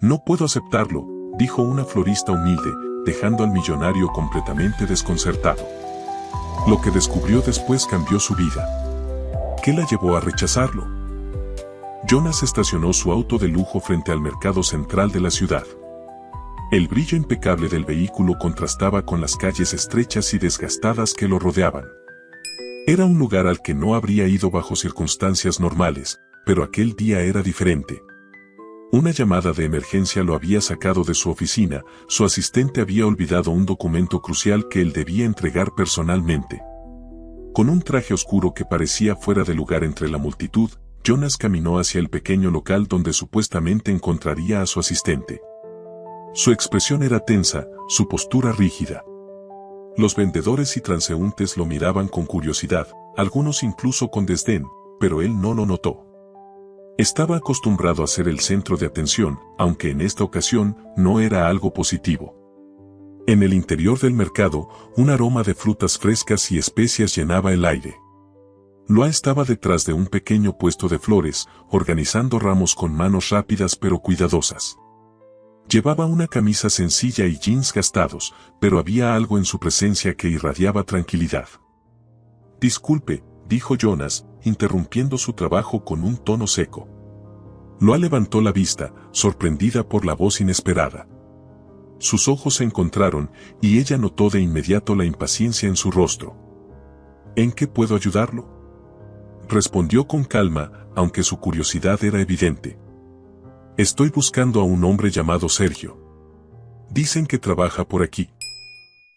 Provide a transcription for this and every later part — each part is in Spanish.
No puedo aceptarlo, dijo una florista humilde, dejando al millonario completamente desconcertado. Lo que descubrió después cambió su vida. ¿Qué la llevó a rechazarlo? Jonas estacionó su auto de lujo frente al mercado central de la ciudad. El brillo impecable del vehículo contrastaba con las calles estrechas y desgastadas que lo rodeaban. Era un lugar al que no habría ido bajo circunstancias normales, pero aquel día era diferente. Una llamada de emergencia lo había sacado de su oficina, su asistente había olvidado un documento crucial que él debía entregar personalmente. Con un traje oscuro que parecía fuera de lugar entre la multitud, Jonas caminó hacia el pequeño local donde supuestamente encontraría a su asistente. Su expresión era tensa, su postura rígida. Los vendedores y transeúntes lo miraban con curiosidad, algunos incluso con desdén, pero él no lo notó. Estaba acostumbrado a ser el centro de atención, aunque en esta ocasión no era algo positivo. En el interior del mercado, un aroma de frutas frescas y especias llenaba el aire. Loa estaba detrás de un pequeño puesto de flores, organizando ramos con manos rápidas pero cuidadosas. Llevaba una camisa sencilla y jeans gastados, pero había algo en su presencia que irradiaba tranquilidad. «Disculpe», dijo Jonas, interrumpiendo su trabajo con un tono seco. Loa levantó la vista, sorprendida por la voz inesperada. Sus ojos se encontraron, y ella notó de inmediato la impaciencia en su rostro. «¿En qué puedo ayudarlo?», respondió con calma, aunque su curiosidad era evidente. «Estoy buscando a un hombre llamado Sergio. Dicen que trabaja por aquí».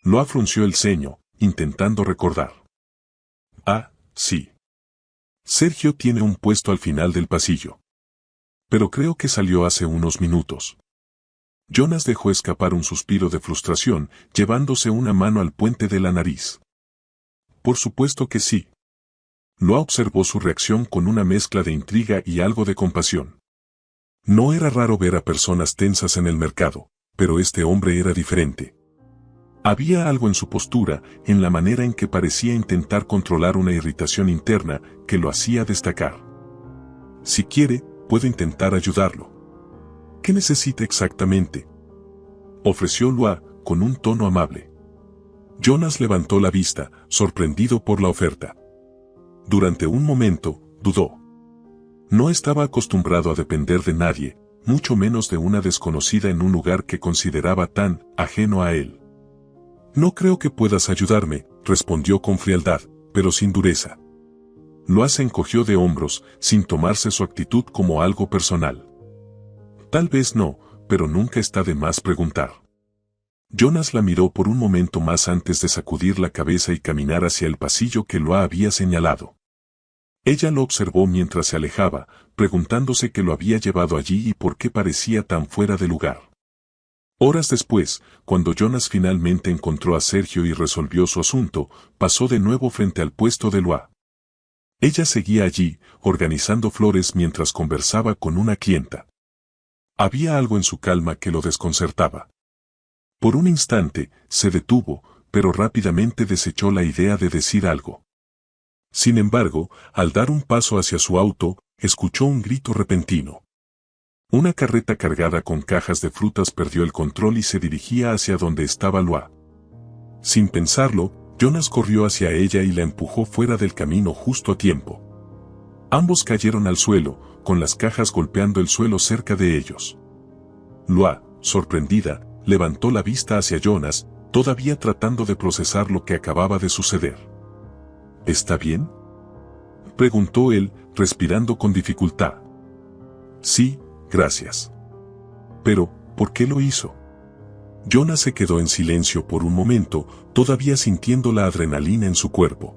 Loa frunció el ceño, intentando recordar. «Ah, sí. Sergio tiene un puesto al final del pasillo. Pero creo que salió hace unos minutos». Jonas dejó escapar un suspiro de frustración, llevándose una mano al puente de la nariz. «Por supuesto que sí». Loa observó su reacción con una mezcla de intriga y algo de compasión. No era raro ver a personas tensas en el mercado, pero este hombre era diferente. Había algo en su postura, en la manera en que parecía intentar controlar una irritación interna, que lo hacía destacar. «Si quiere, puedo intentar ayudarlo». «¿Qué necesita exactamente?», ofreció Loa, con un tono amable. Jonas levantó la vista, sorprendido por la oferta. Durante un momento, dudó. No estaba acostumbrado a depender de nadie, mucho menos de una desconocida en un lugar que consideraba tan ajeno a él. «No creo que puedas ayudarme», respondió con frialdad, pero sin dureza. Loa se encogió de hombros, sin tomarse su actitud como algo personal. «Tal vez no, pero nunca está de más preguntar». Jonas la miró por un momento más antes de sacudir la cabeza y caminar hacia el pasillo que Loa había señalado. Ella lo observó mientras se alejaba, preguntándose qué lo había llevado allí y por qué parecía tan fuera de lugar. Horas después, cuando Jonas finalmente encontró a Sergio y resolvió su asunto, pasó de nuevo frente al puesto de Loa. Ella seguía allí, organizando flores mientras conversaba con una clienta. Había algo en su calma que lo desconcertaba. Por un instante, se detuvo, pero rápidamente desechó la idea de decir algo. Sin embargo, al dar un paso hacia su auto, escuchó un grito repentino. Una carreta cargada con cajas de frutas perdió el control y se dirigía hacia donde estaba Loa. Sin pensarlo, Jonas corrió hacia ella y la empujó fuera del camino justo a tiempo. Ambos cayeron al suelo, con las cajas golpeando el suelo cerca de ellos. Loa, sorprendida, levantó la vista hacia Jonas, todavía tratando de procesar lo que acababa de suceder. «¿Está bien?», preguntó él, respirando con dificultad. «Sí, gracias». «Pero, ¿por qué lo hizo?». Jonas se quedó en silencio por un momento, todavía sintiendo la adrenalina en su cuerpo.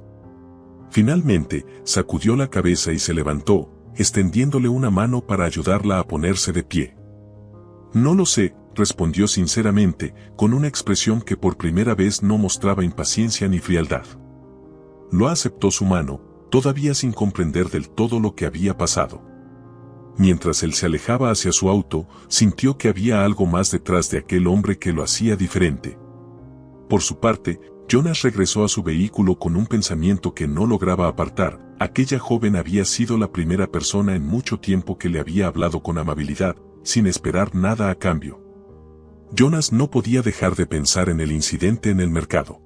Finalmente, sacudió la cabeza y se levantó, extendiéndole una mano para ayudarla a ponerse de pie. «No lo sé», respondió sinceramente, con una expresión que por primera vez no mostraba impaciencia ni frialdad. Loa aceptó su mano, todavía sin comprender del todo lo que había pasado. Mientras él se alejaba hacia su auto, sintió que había algo más detrás de aquel hombre que lo hacía diferente. Por su parte, Jonas regresó a su vehículo con un pensamiento que no lograba apartar. Aquella joven había sido la primera persona en mucho tiempo que le había hablado con amabilidad, sin esperar nada a cambio. Jonas no podía dejar de pensar en el incidente en el mercado.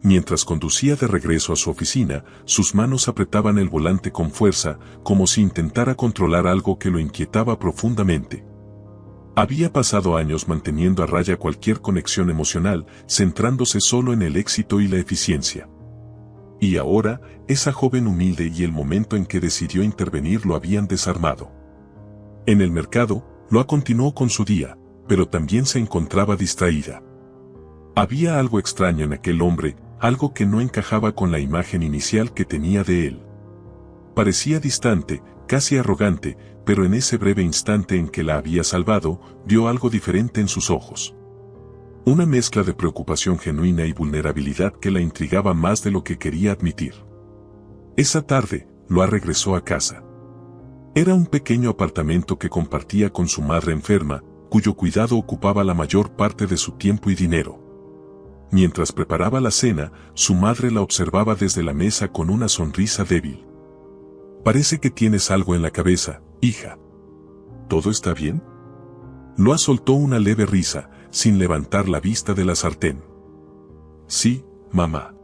Mientras conducía de regreso a su oficina, sus manos apretaban el volante con fuerza, como si intentara controlar algo que lo inquietaba profundamente. Había pasado años manteniendo a raya cualquier conexión emocional, centrándose solo en el éxito y la eficiencia. Y ahora, esa joven humilde y el momento en que decidió intervenir lo habían desarmado. En el mercado, Loa continuó con su día, pero también se encontraba distraída. Había algo extraño en aquel hombre, algo que no encajaba con la imagen inicial que tenía de él. Parecía distante, casi arrogante, pero en ese breve instante en que la había salvado, vio algo diferente en sus ojos. Una mezcla de preocupación genuina y vulnerabilidad que la intrigaba más de lo que quería admitir. Esa tarde, Loa regresó a casa. Era un pequeño apartamento que compartía con su madre enferma, cuyo cuidado ocupaba la mayor parte de su tiempo y dinero. Mientras preparaba la cena, su madre la observaba desde la mesa con una sonrisa débil. «Parece que tienes algo en la cabeza, hija. ¿Todo está bien?» Loa soltó una leve risa, sin levantar la vista de la sartén. «Sí, mamá.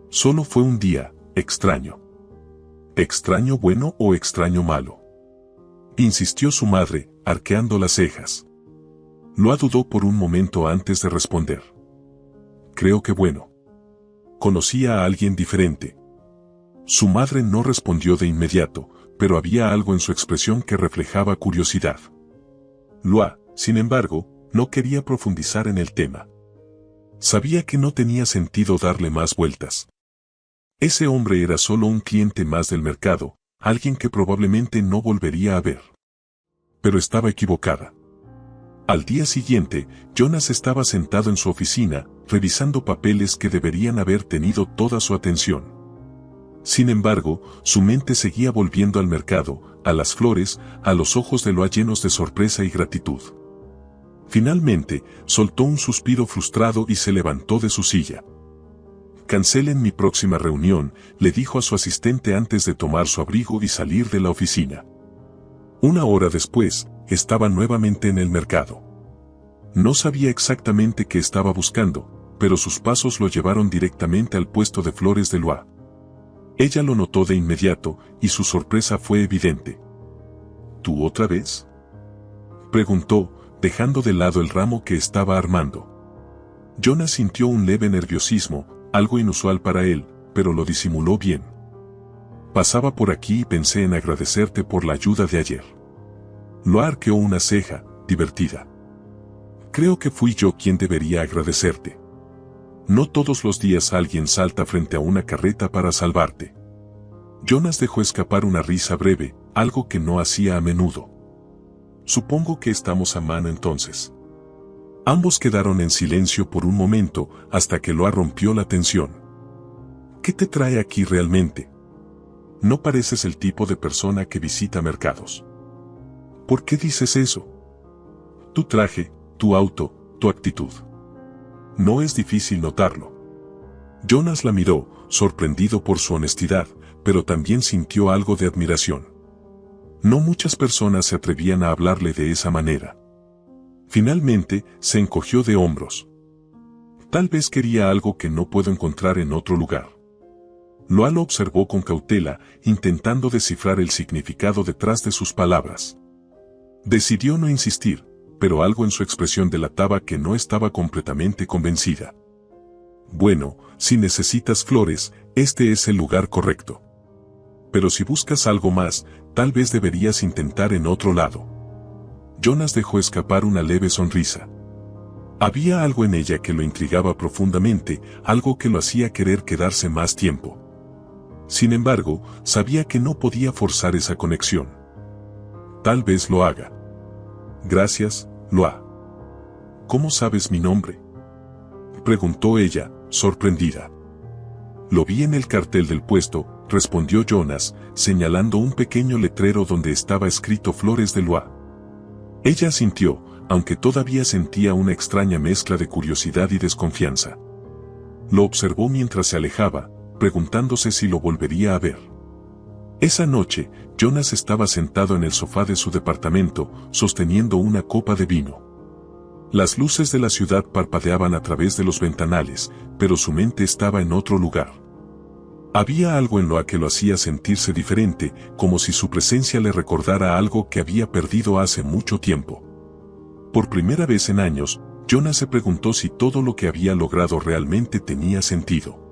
Solo fue un día extraño». «¿Extraño bueno o extraño malo?», insistió su madre, arqueando las cejas. Loa dudó por un momento antes de responder. «Creo que bueno. Conocía a alguien diferente». Su madre no respondió de inmediato, pero había algo en su expresión que reflejaba curiosidad. Loa, sin embargo, no quería profundizar en el tema. Sabía que no tenía sentido darle más vueltas. Ese hombre era solo un cliente más del mercado, alguien que probablemente no volvería a ver. Pero estaba equivocada. Al día siguiente, Jonas estaba sentado en su oficina, revisando papeles que deberían haber tenido toda su atención. Sin embargo, su mente seguía volviendo al mercado, a las flores, a los ojos de Loa llenos de sorpresa y gratitud. Finalmente, soltó un suspiro frustrado y se levantó de su silla. «Cancelen mi próxima reunión», le dijo a su asistente antes de tomar su abrigo y salir de la oficina. Una hora después, estaba nuevamente en el mercado. No sabía exactamente qué estaba buscando, pero sus pasos lo llevaron directamente al puesto de flores de Loa. Ella lo notó de inmediato, y su sorpresa fue evidente. «¿Tú otra vez?», preguntó, dejando de lado el ramo que estaba armando. Jonas sintió un leve nerviosismo, algo inusual para él, pero lo disimuló bien. «Pasaba por aquí y pensé en agradecerte por la ayuda de ayer». Loa arqueó una ceja, divertida. «Creo que fui yo quien debería agradecerte. No todos los días alguien salta frente a una carreta para salvarte». Jonas dejó escapar una risa breve, algo que no hacía a menudo. «Supongo que estamos a mano entonces». Ambos quedaron en silencio por un momento, hasta que Loa rompió la tensión. «¿Qué te trae aquí realmente? No pareces el tipo de persona que visita mercados». «¿Por qué dices eso?» «Tu traje, tu auto, tu actitud. No es difícil notarlo». Jonas la miró, sorprendido por su honestidad, pero también sintió algo de admiración. No muchas personas se atrevían a hablarle de esa manera. Finalmente, se encogió de hombros. «Tal vez quería algo que no puedo encontrar en otro lugar». Loa lo observó con cautela, intentando descifrar el significado detrás de sus palabras. Decidió no insistir, pero algo en su expresión delataba que no estaba completamente convencida. «Bueno, si necesitas flores, este es el lugar correcto. Pero si buscas algo más, tal vez deberías intentar en otro lado». Jonas dejó escapar una leve sonrisa. Había algo en ella que lo intrigaba profundamente, algo que lo hacía querer quedarse más tiempo. Sin embargo, sabía que no podía forzar esa conexión. «Tal vez lo haga». «Gracias, Loa». «¿Cómo sabes mi nombre?», preguntó ella, sorprendida. «Lo vi en el cartel del puesto», respondió Jonas, señalando un pequeño letrero donde estaba escrito Flores de Loa. Ella asintió, aunque todavía sentía una extraña mezcla de curiosidad y desconfianza. Lo observó mientras se alejaba, preguntándose si lo volvería a ver. Esa noche, Jonas estaba sentado en el sofá de su departamento, sosteniendo una copa de vino. Las luces de la ciudad parpadeaban a través de los ventanales, pero su mente estaba en otro lugar. Había algo en Loa que lo hacía sentirse diferente, como si su presencia le recordara algo que había perdido hace mucho tiempo. Por primera vez en años, Jonas se preguntó si todo lo que había logrado realmente tenía sentido.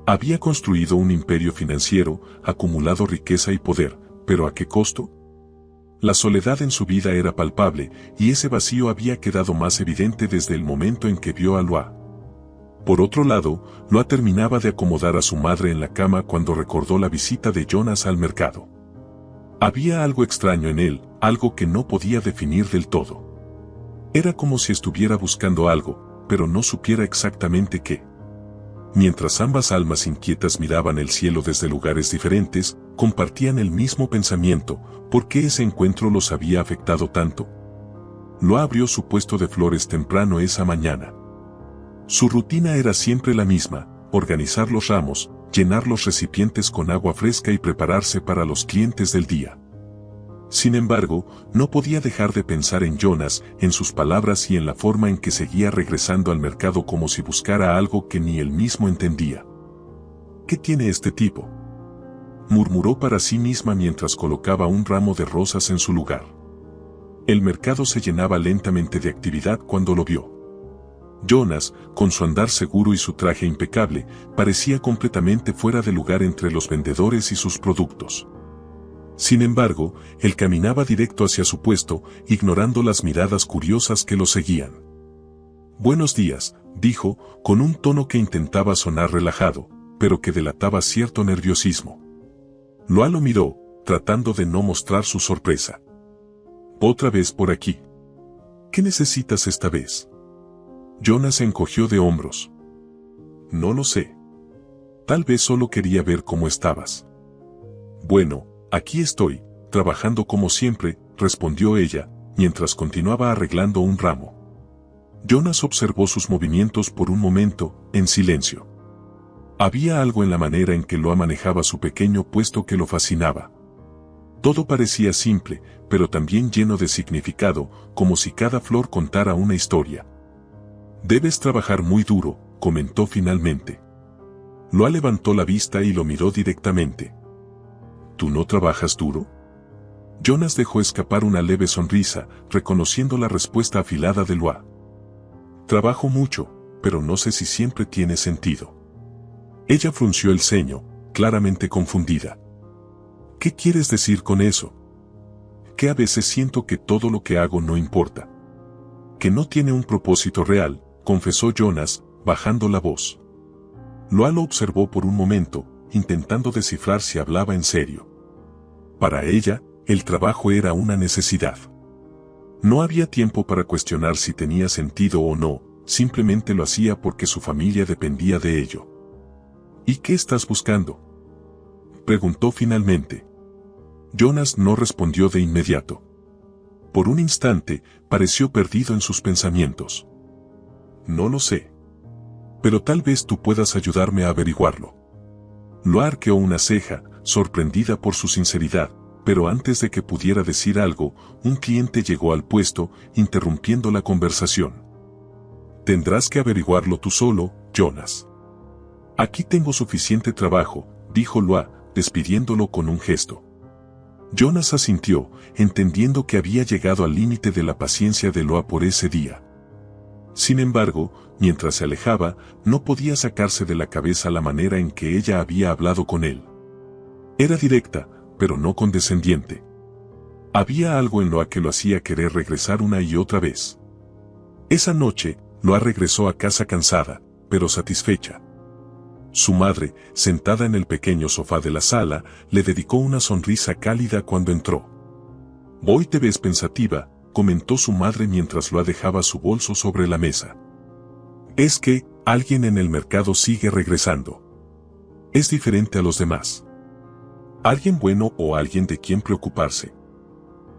Había construido un imperio financiero, acumulado riqueza y poder, pero ¿a qué costo? La soledad en su vida era palpable, y ese vacío había quedado más evidente desde el momento en que vio a Loa. Por otro lado, Loa terminaba de acomodar a su madre en la cama cuando recordó la visita de Jonas al mercado. Había algo extraño en él, algo que no podía definir del todo. Era como si estuviera buscando algo, pero no supiera exactamente qué. Mientras ambas almas inquietas miraban el cielo desde lugares diferentes, compartían el mismo pensamiento: ¿por qué ese encuentro los había afectado tanto? Loa abrió su puesto de flores temprano esa mañana. Su rutina era siempre la misma: organizar los ramos, llenar los recipientes con agua fresca y prepararse para los clientes del día. Sin embargo, no podía dejar de pensar en Jonas, en sus palabras y en la forma en que seguía regresando al mercado como si buscara algo que ni él mismo entendía. ¿Qué tiene este tipo?, murmuró para sí misma mientras colocaba un ramo de rosas en su lugar. El mercado se llenaba lentamente de actividad cuando lo vio. Jonas, con su andar seguro y su traje impecable, parecía completamente fuera de lugar entre los vendedores y sus productos. Sin embargo, él caminaba directo hacia su puesto, ignorando las miradas curiosas que lo seguían. «Buenos días», dijo, con un tono que intentaba sonar relajado, pero que delataba cierto nerviosismo. Loa lo miró, tratando de no mostrar su sorpresa. «¿Otra vez por aquí? ¿Qué necesitas esta vez?». Jonas se encogió de hombros. «No lo sé. Tal vez solo quería ver cómo estabas». «Bueno, aquí estoy, trabajando como siempre», respondió ella, mientras continuaba arreglando un ramo. Jonas observó sus movimientos por un momento, en silencio. Había algo en la manera en que Loa manejaba su pequeño puesto que lo fascinaba. Todo parecía simple, pero también lleno de significado, como si cada flor contara una historia. «Debes trabajar muy duro», comentó finalmente. Loa levantó la vista y lo miró directamente. «¿Tú no trabajas duro?». Jonas dejó escapar una leve sonrisa, reconociendo la respuesta afilada de Loa. «Trabajo mucho, pero no sé si siempre tiene sentido». Ella frunció el ceño, claramente confundida. «¿Qué quieres decir con eso?». «Que a veces siento que todo lo que hago no importa. Que no tiene un propósito real», confesó Jonas, bajando la voz. Loa lo observó por un momento, intentando descifrar si hablaba en serio. Para ella, el trabajo era una necesidad. No había tiempo para cuestionar si tenía sentido o no, simplemente lo hacía porque su familia dependía de ello. «¿Y qué estás buscando?», preguntó finalmente. Jonas no respondió de inmediato. Por un instante, pareció perdido en sus pensamientos. «No lo sé. Pero tal vez tú puedas ayudarme a averiguarlo». Loa arqueó una ceja, sorprendida por su sinceridad, pero antes de que pudiera decir algo, un cliente llegó al puesto, interrumpiendo la conversación. «Tendrás que averiguarlo tú solo, Jonas. Aquí tengo suficiente trabajo», dijo Loa, despidiéndolo con un gesto. Jonas asintió, entendiendo que había llegado al límite de la paciencia de Loa por ese día. Sin embargo, mientras se alejaba, no podía sacarse de la cabeza la manera en que ella había hablado con él. Era directa, pero no condescendiente. Había algo en Loa que lo hacía querer regresar una y otra vez. Esa noche, Loa regresó a casa cansada, pero satisfecha. Su madre, sentada en el pequeño sofá de la sala, le dedicó una sonrisa cálida cuando entró. «Hoy te ves pensativa», comentó su madre mientras Loa dejaba su bolso sobre la mesa. «Es que, alguien en el mercado sigue regresando. Es diferente a los demás. ¿Alguien bueno o alguien de quien preocuparse?».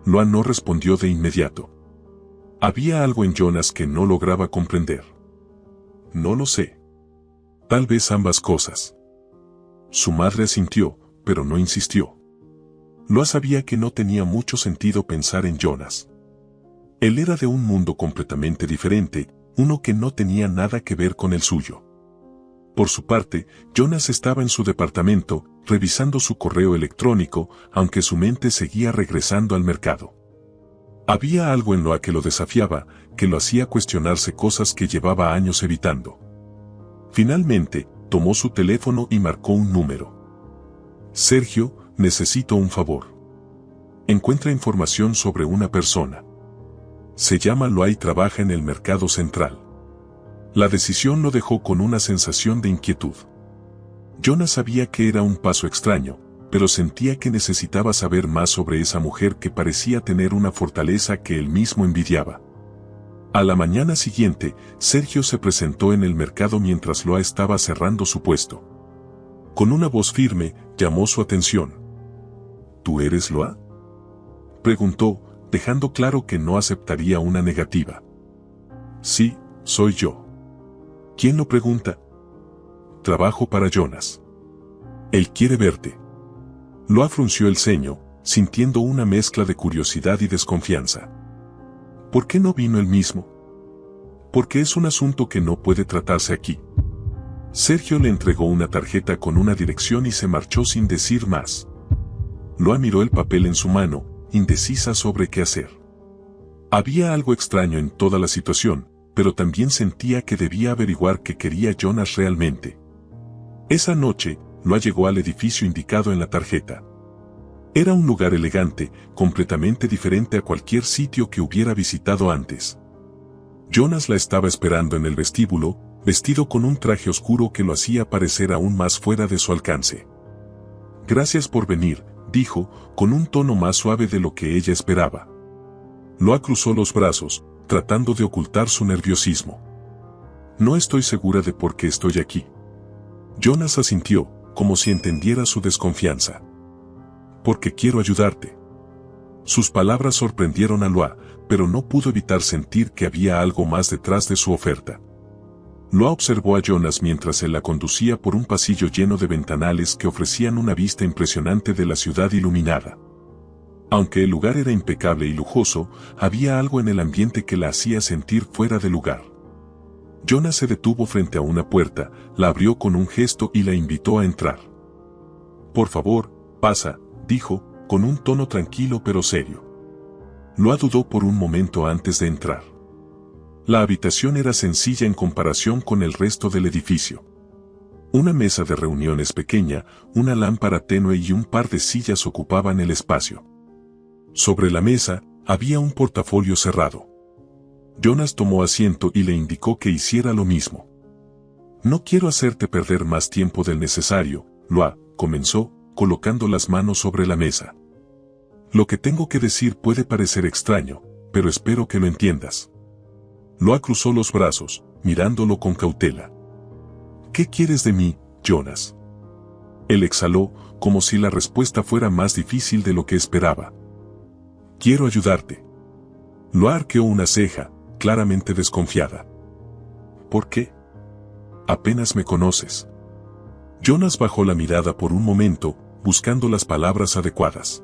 Loa no respondió de inmediato. Había algo en Jonas que no lograba comprender. «No lo sé. Tal vez ambas cosas». Su madre asintió, pero no insistió. Loa sabía que no tenía mucho sentido pensar en Jonas. Él era de un mundo completamente diferente, uno que no tenía nada que ver con el suyo. Por su parte, Jonas estaba en su departamento, revisando su correo electrónico, aunque su mente seguía regresando al mercado. Había algo en Loa que lo desafiaba, que lo hacía cuestionarse cosas que llevaba años evitando. Finalmente, tomó su teléfono y marcó un número. Sergio, necesito un favor. Encuentra información sobre una persona. Se llama Loa y trabaja en el mercado central. La decisión lo dejó con una sensación de inquietud. Jonas sabía que era un paso extraño, pero sentía que necesitaba saber más sobre esa mujer que parecía tener una fortaleza que él mismo envidiaba. A la mañana siguiente, Sergio se presentó en el mercado mientras Loa estaba cerrando su puesto. Con una voz firme, llamó su atención. ¿Tú eres Loa?, preguntó, dejando claro que no aceptaría una negativa. Sí, soy yo. ¿Quién lo pregunta? Trabajo para Jonas. Él quiere verte. Loa frunció el ceño, sintiendo una mezcla de curiosidad y desconfianza. ¿Por qué no vino él mismo? Porque es un asunto que no puede tratarse aquí. Sergio le entregó una tarjeta con una dirección y se marchó sin decir más. Loa miró el papel en su mano, indecisa sobre qué hacer. Había algo extraño en toda la situación, pero también sentía que debía averiguar qué quería Jonas realmente. Esa noche, Loa llegó al edificio indicado en la tarjeta. Era un lugar elegante, completamente diferente a cualquier sitio que hubiera visitado antes. Jonas la estaba esperando en el vestíbulo, vestido con un traje oscuro que lo hacía parecer aún más fuera de su alcance. Gracias por venir, dijo, con un tono más suave de lo que ella esperaba. Loa cruzó los brazos, tratando de ocultar su nerviosismo. No estoy segura de por qué estoy aquí. Jonas asintió, como si entendiera su desconfianza. Porque quiero ayudarte. Sus palabras sorprendieron a Loa, pero no pudo evitar sentir que había algo más detrás de su oferta. Loa observó a Jonas mientras él la conducía por un pasillo lleno de ventanales que ofrecían una vista impresionante de la ciudad iluminada. Aunque el lugar era impecable y lujoso, había algo en el ambiente que la hacía sentir fuera de lugar. Jonas se detuvo frente a una puerta, la abrió con un gesto y la invitó a entrar. Por favor, pasa, dijo, con un tono tranquilo pero serio. Loa dudó por un momento antes de entrar. La habitación era sencilla en comparación con el resto del edificio. Una mesa de reuniones pequeña, una lámpara tenue y un par de sillas ocupaban el espacio. Sobre la mesa, había un portafolio cerrado. Jonas tomó asiento y le indicó que hiciera lo mismo. No quiero hacerte perder más tiempo del necesario, Loa, comenzó, colocando las manos sobre la mesa. Lo que tengo que decir puede parecer extraño, pero espero que lo entiendas. Loa cruzó los brazos, mirándolo con cautela. ¿Qué quieres de mí, Jonas? Él exhaló, como si la respuesta fuera más difícil de lo que esperaba. Quiero ayudarte. Loa arqueó una ceja, claramente desconfiada. ¿Por qué? Apenas me conoces. Jonas bajó la mirada por un momento, buscando las palabras adecuadas.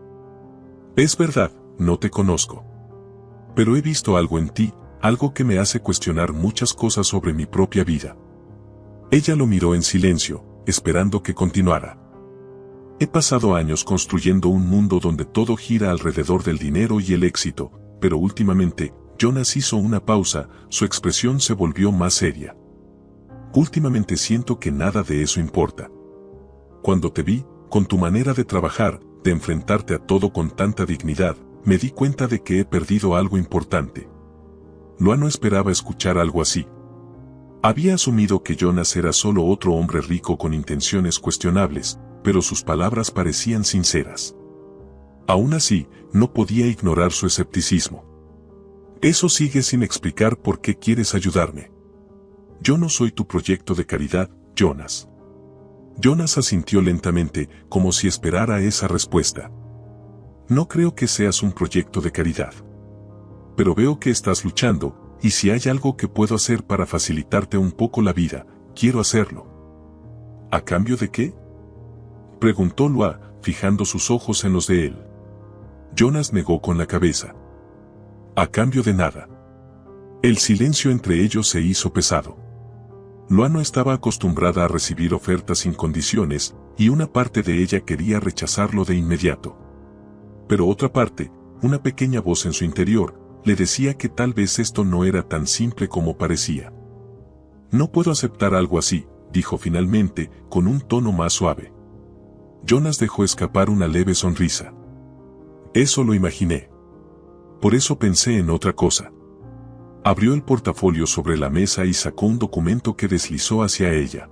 Es verdad, no te conozco. Pero he visto algo en ti, algo que me hace cuestionar muchas cosas sobre mi propia vida. Ella lo miró en silencio, esperando que continuara. He pasado años construyendo un mundo donde todo gira alrededor del dinero y el éxito, pero últimamente, Jonas hizo una pausa, su expresión se volvió más seria. Últimamente siento que nada de eso importa. Cuando te vi, con tu manera de trabajar, de enfrentarte a todo con tanta dignidad, me di cuenta de que he perdido algo importante. Loa no esperaba escuchar algo así. Había asumido que Jonas era solo otro hombre rico con intenciones cuestionables, pero sus palabras parecían sinceras. Aún así, no podía ignorar su escepticismo. Eso sigue sin explicar por qué quieres ayudarme. Yo no soy tu proyecto de caridad, Jonas. Jonas asintió lentamente, como si esperara esa respuesta. No creo que seas un proyecto de caridad. Pero veo que estás luchando, y si hay algo que puedo hacer para facilitarte un poco la vida, quiero hacerlo. ¿A cambio de qué?, preguntó Loa, fijando sus ojos en los de él. Jonas negó con la cabeza. A cambio de nada. El silencio entre ellos se hizo pesado. Loa no estaba acostumbrada a recibir ofertas sin condiciones, y una parte de ella quería rechazarlo de inmediato. Pero otra parte, una pequeña voz en su interior, le decía que tal vez esto no era tan simple como parecía. No puedo aceptar algo así, dijo finalmente, con un tono más suave. Jonas dejó escapar una leve sonrisa. Eso lo imaginé. Por eso pensé en otra cosa. Abrió el portafolio sobre la mesa y sacó un documento que deslizó hacia ella.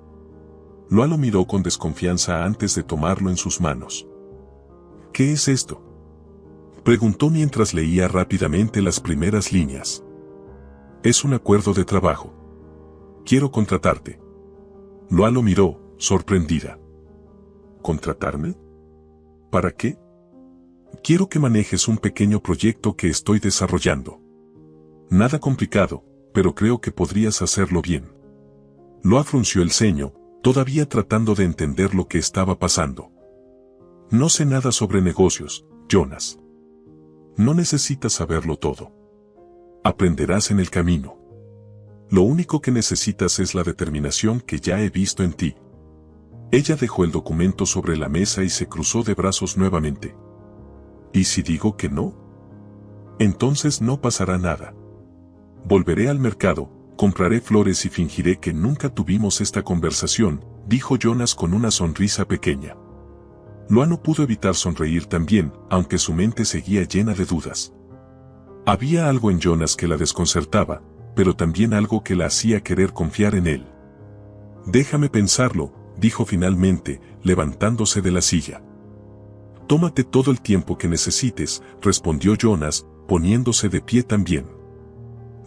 Loa lo miró con desconfianza antes de tomarlo en sus manos. ¿Qué es esto?, preguntó mientras leía rápidamente las primeras líneas. Es un acuerdo de trabajo. Quiero contratarte. Loa lo miró, sorprendida. ¿Contratarme? ¿Para qué? Quiero que manejes un pequeño proyecto que estoy desarrollando. Nada complicado, pero creo que podrías hacerlo bien. Loa frunció el ceño, todavía tratando de entender lo que estaba pasando. No sé nada sobre negocios, Jonas. No necesitas saberlo todo. Aprenderás en el camino. Lo único que necesitas es la determinación que ya he visto en ti. Ella dejó el documento sobre la mesa y se cruzó de brazos nuevamente. ¿Y si digo que no? Entonces no pasará nada. Volveré al mercado, compraré flores y fingiré que nunca tuvimos esta conversación, dijo Jonas con una sonrisa pequeña. Loa no pudo evitar sonreír también, aunque su mente seguía llena de dudas. Había algo en Jonas que la desconcertaba, pero también algo que la hacía querer confiar en él. Déjame pensarlo, dijo finalmente, levantándose de la silla. Tómate todo el tiempo que necesites, respondió Jonas, poniéndose de pie también.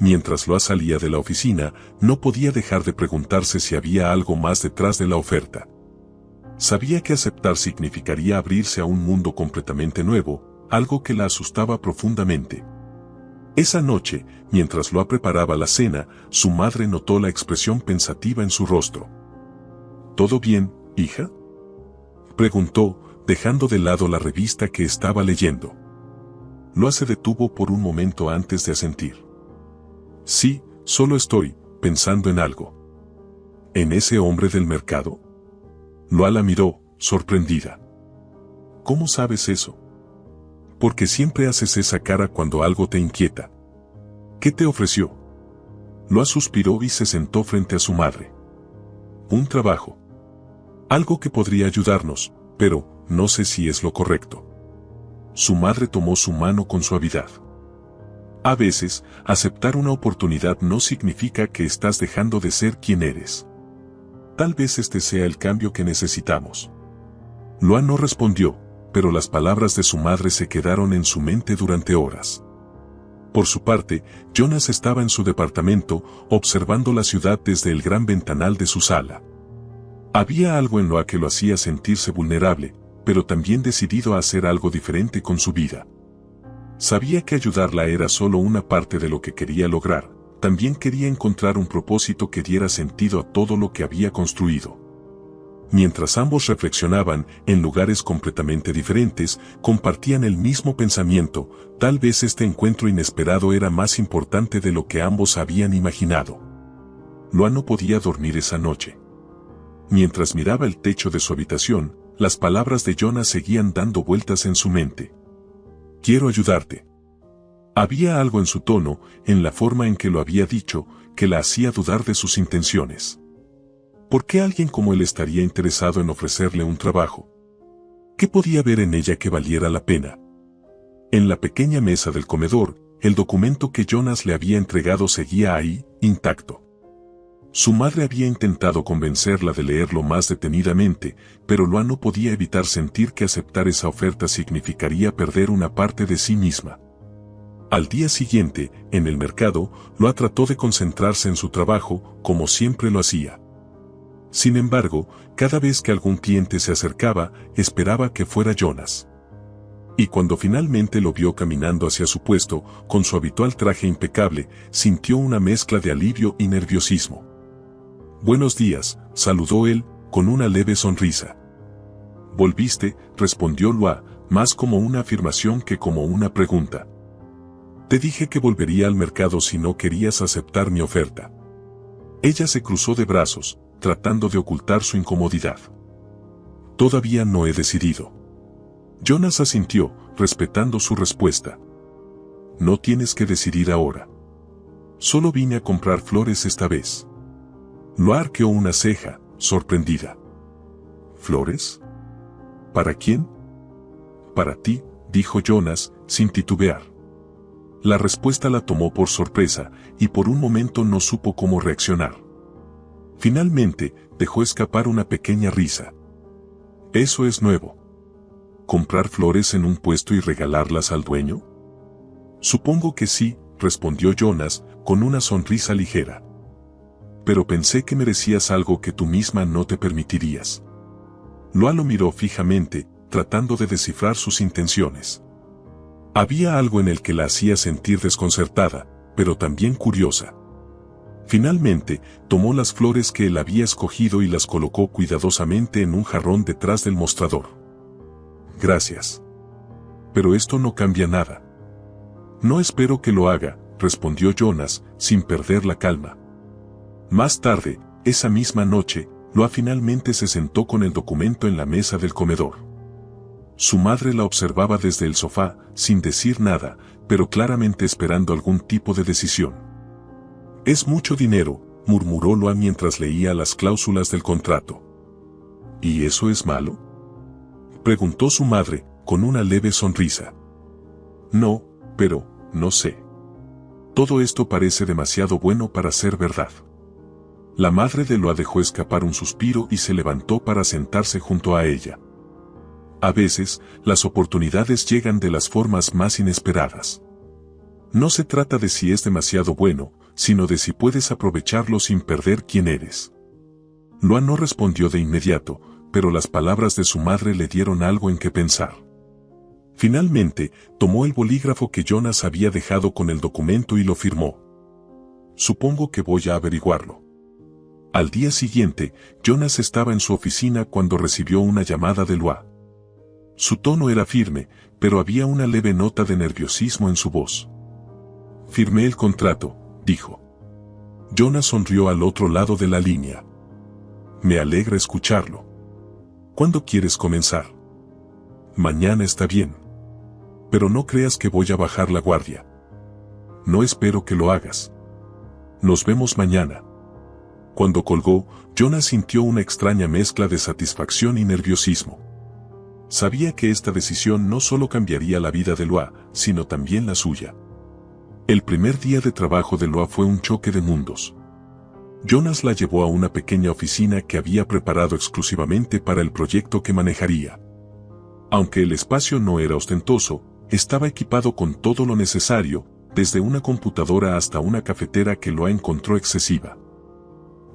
Mientras Loa salía de la oficina, no podía dejar de preguntarse si había algo más detrás de la oferta. Sabía que aceptar significaría abrirse a un mundo completamente nuevo, algo que la asustaba profundamente. Esa noche, mientras Loa preparaba la cena, su madre notó la expresión pensativa en su rostro. ¿Todo bien, hija?, preguntó, dejando de lado la revista que estaba leyendo. Loa se detuvo por un momento antes de asentir. Sí, solo estoy pensando en algo. ¿En ese hombre del mercado? Loa la miró, sorprendida. ¿Cómo sabes eso? Porque siempre haces esa cara cuando algo te inquieta. ¿Qué te ofreció? Loa suspiró y se sentó frente a su madre. Un trabajo. Algo que podría ayudarnos, pero no sé si es lo correcto. Su madre tomó su mano con suavidad. A veces, aceptar una oportunidad no significa que estás dejando de ser quien eres. Tal vez este sea el cambio que necesitamos. Loa no respondió, pero las palabras de su madre se quedaron en su mente durante horas. Por su parte, Jonas estaba en su departamento, observando la ciudad desde el gran ventanal de su sala. Había algo en Loa que lo hacía sentirse vulnerable, pero también decidido a hacer algo diferente con su vida. Sabía que ayudarla era solo una parte de lo que quería lograr. También quería encontrar un propósito que diera sentido a todo lo que había construido. Mientras ambos reflexionaban, en lugares completamente diferentes, compartían el mismo pensamiento. Tal vez este encuentro inesperado era más importante de lo que ambos habían imaginado. Loa no podía dormir esa noche. Mientras miraba el techo de su habitación, las palabras de Jonas seguían dando vueltas en su mente. Quiero ayudarte. Había algo en su tono, en la forma en que lo había dicho, que la hacía dudar de sus intenciones. ¿Por qué alguien como él estaría interesado en ofrecerle un trabajo? ¿Qué podía ver en ella que valiera la pena? En la pequeña mesa del comedor, el documento que Jonas le había entregado seguía ahí, intacto. Su madre había intentado convencerla de leerlo más detenidamente, pero Loa no podía evitar sentir que aceptar esa oferta significaría perder una parte de sí misma. Al día siguiente, en el mercado, Loa trató de concentrarse en su trabajo, como siempre lo hacía. Sin embargo, cada vez que algún cliente se acercaba, esperaba que fuera Jonas. Y cuando finalmente lo vio caminando hacia su puesto, con su habitual traje impecable, sintió una mezcla de alivio y nerviosismo. «Buenos días», saludó él, con una leve sonrisa. «¿Volviste?», respondió Loa, más como una afirmación que como una pregunta. Te dije que volvería al mercado si no querías aceptar mi oferta. Ella se cruzó de brazos, tratando de ocultar su incomodidad. Todavía no he decidido. Jonas asintió, respetando su respuesta. No tienes que decidir ahora. Solo vine a comprar flores esta vez. Loa arqueó una ceja, sorprendida. ¿Flores? ¿Para quién? Para ti, dijo Jonas, sin titubear. La respuesta la tomó por sorpresa, y por un momento no supo cómo reaccionar. Finalmente, dejó escapar una pequeña risa. ¿Eso es nuevo? ¿Comprar flores en un puesto y regalarlas al dueño? Supongo que sí, respondió Jonas, con una sonrisa ligera. Pero pensé que merecías algo que tú misma no te permitirías. Loa lo miró fijamente, tratando de descifrar sus intenciones. Había algo en el que la hacía sentir desconcertada, pero también curiosa. Finalmente, tomó las flores que él había escogido y las colocó cuidadosamente en un jarrón detrás del mostrador. Gracias. Pero esto no cambia nada. No espero que lo haga, respondió Jonas, sin perder la calma. Más tarde, esa misma noche, Loa finalmente se sentó con el documento en la mesa del comedor. Su madre la observaba desde el sofá, sin decir nada, pero claramente esperando algún tipo de decisión. Es mucho dinero, murmuró Loa mientras leía las cláusulas del contrato. ¿Y eso es malo?, preguntó su madre, con una leve sonrisa. No, pero, no sé. Todo esto parece demasiado bueno para ser verdad. La madre de Loa dejó escapar un suspiro y se levantó para sentarse junto a ella. A veces, las oportunidades llegan de las formas más inesperadas. No se trata de si es demasiado bueno, sino de si puedes aprovecharlo sin perder quién eres. Loa no respondió de inmediato, pero las palabras de su madre le dieron algo en que pensar. Finalmente, tomó el bolígrafo que Jonas había dejado con el documento y lo firmó. Supongo que voy a averiguarlo. Al día siguiente, Jonas estaba en su oficina cuando recibió una llamada de Loa. Su tono era firme, pero había una leve nota de nerviosismo en su voz. Firmé el contrato, dijo. Jonas sonrió al otro lado de la línea. Me alegra escucharlo. ¿Cuándo quieres comenzar? Mañana está bien. Pero no creas que voy a bajar la guardia. No espero que lo hagas. Nos vemos mañana. Cuando colgó, Jonas sintió una extraña mezcla de satisfacción y nerviosismo. Sabía que esta decisión no solo cambiaría la vida de Loa, sino también la suya. El primer día de trabajo de Loa fue un choque de mundos. Jonas la llevó a una pequeña oficina que había preparado exclusivamente para el proyecto que manejaría. Aunque el espacio no era ostentoso, estaba equipado con todo lo necesario, desde una computadora hasta una cafetera que Loa encontró excesiva.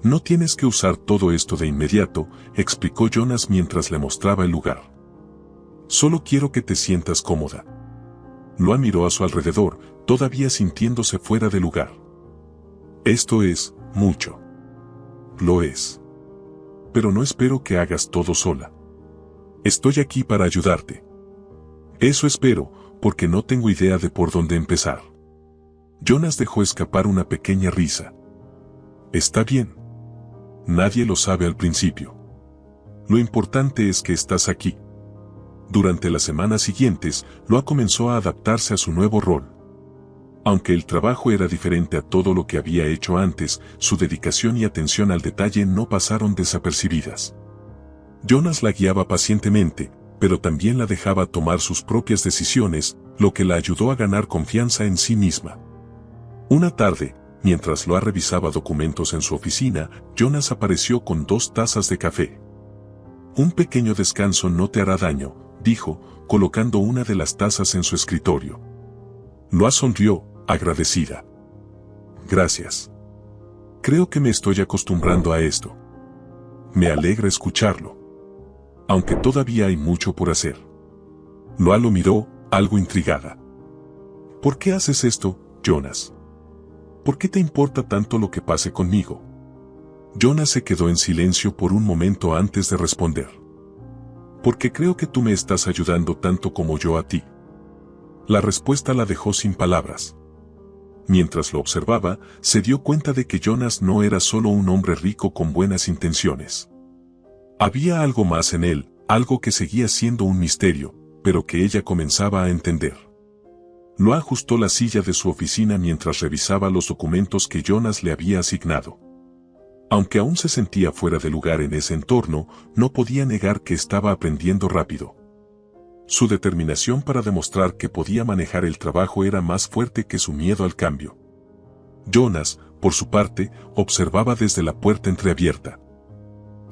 No tienes que usar todo esto de inmediato, explicó Jonas mientras le mostraba el lugar. Solo quiero que te sientas cómoda. Loa miró a su alrededor, todavía sintiéndose fuera de lugar. Esto es mucho. Lo es. Pero no espero que hagas todo sola. Estoy aquí para ayudarte. Eso espero, porque no tengo idea de por dónde empezar. Jonas dejó escapar una pequeña risa. Está bien. Nadie lo sabe al principio. Lo importante es que estás aquí. Durante las semanas siguientes, Loa comenzó a adaptarse a su nuevo rol. Aunque el trabajo era diferente a todo lo que había hecho antes, su dedicación y atención al detalle no pasaron desapercibidas. Jonas la guiaba pacientemente, pero también la dejaba tomar sus propias decisiones, lo que la ayudó a ganar confianza en sí misma. Una tarde, mientras Loa revisaba documentos en su oficina, Jonas apareció con 2 tazas de café. Un pequeño descanso no te hará daño, dijo, colocando una de las tazas en su escritorio. Loa sonrió, agradecida. Gracias. Creo que me estoy acostumbrando a esto. Me alegra escucharlo. Aunque todavía hay mucho por hacer. Loa lo miró, algo intrigada. ¿Por qué haces esto, Jonas? ¿Por qué te importa tanto lo que pase conmigo? Jonas se quedó en silencio por un momento antes de responder. Porque creo que tú me estás ayudando tanto como yo a ti. La respuesta la dejó sin palabras. Mientras lo observaba, se dio cuenta de que Jonas no era solo un hombre rico con buenas intenciones. Había algo más en él, algo que seguía siendo un misterio, pero que ella comenzaba a entender. Lo ajustó la silla de su oficina mientras revisaba los documentos que Jonas le había asignado. Aunque aún se sentía fuera de lugar en ese entorno, no podía negar que estaba aprendiendo rápido. Su determinación para demostrar que podía manejar el trabajo era más fuerte que su miedo al cambio. Jonas, por su parte, observaba desde la puerta entreabierta.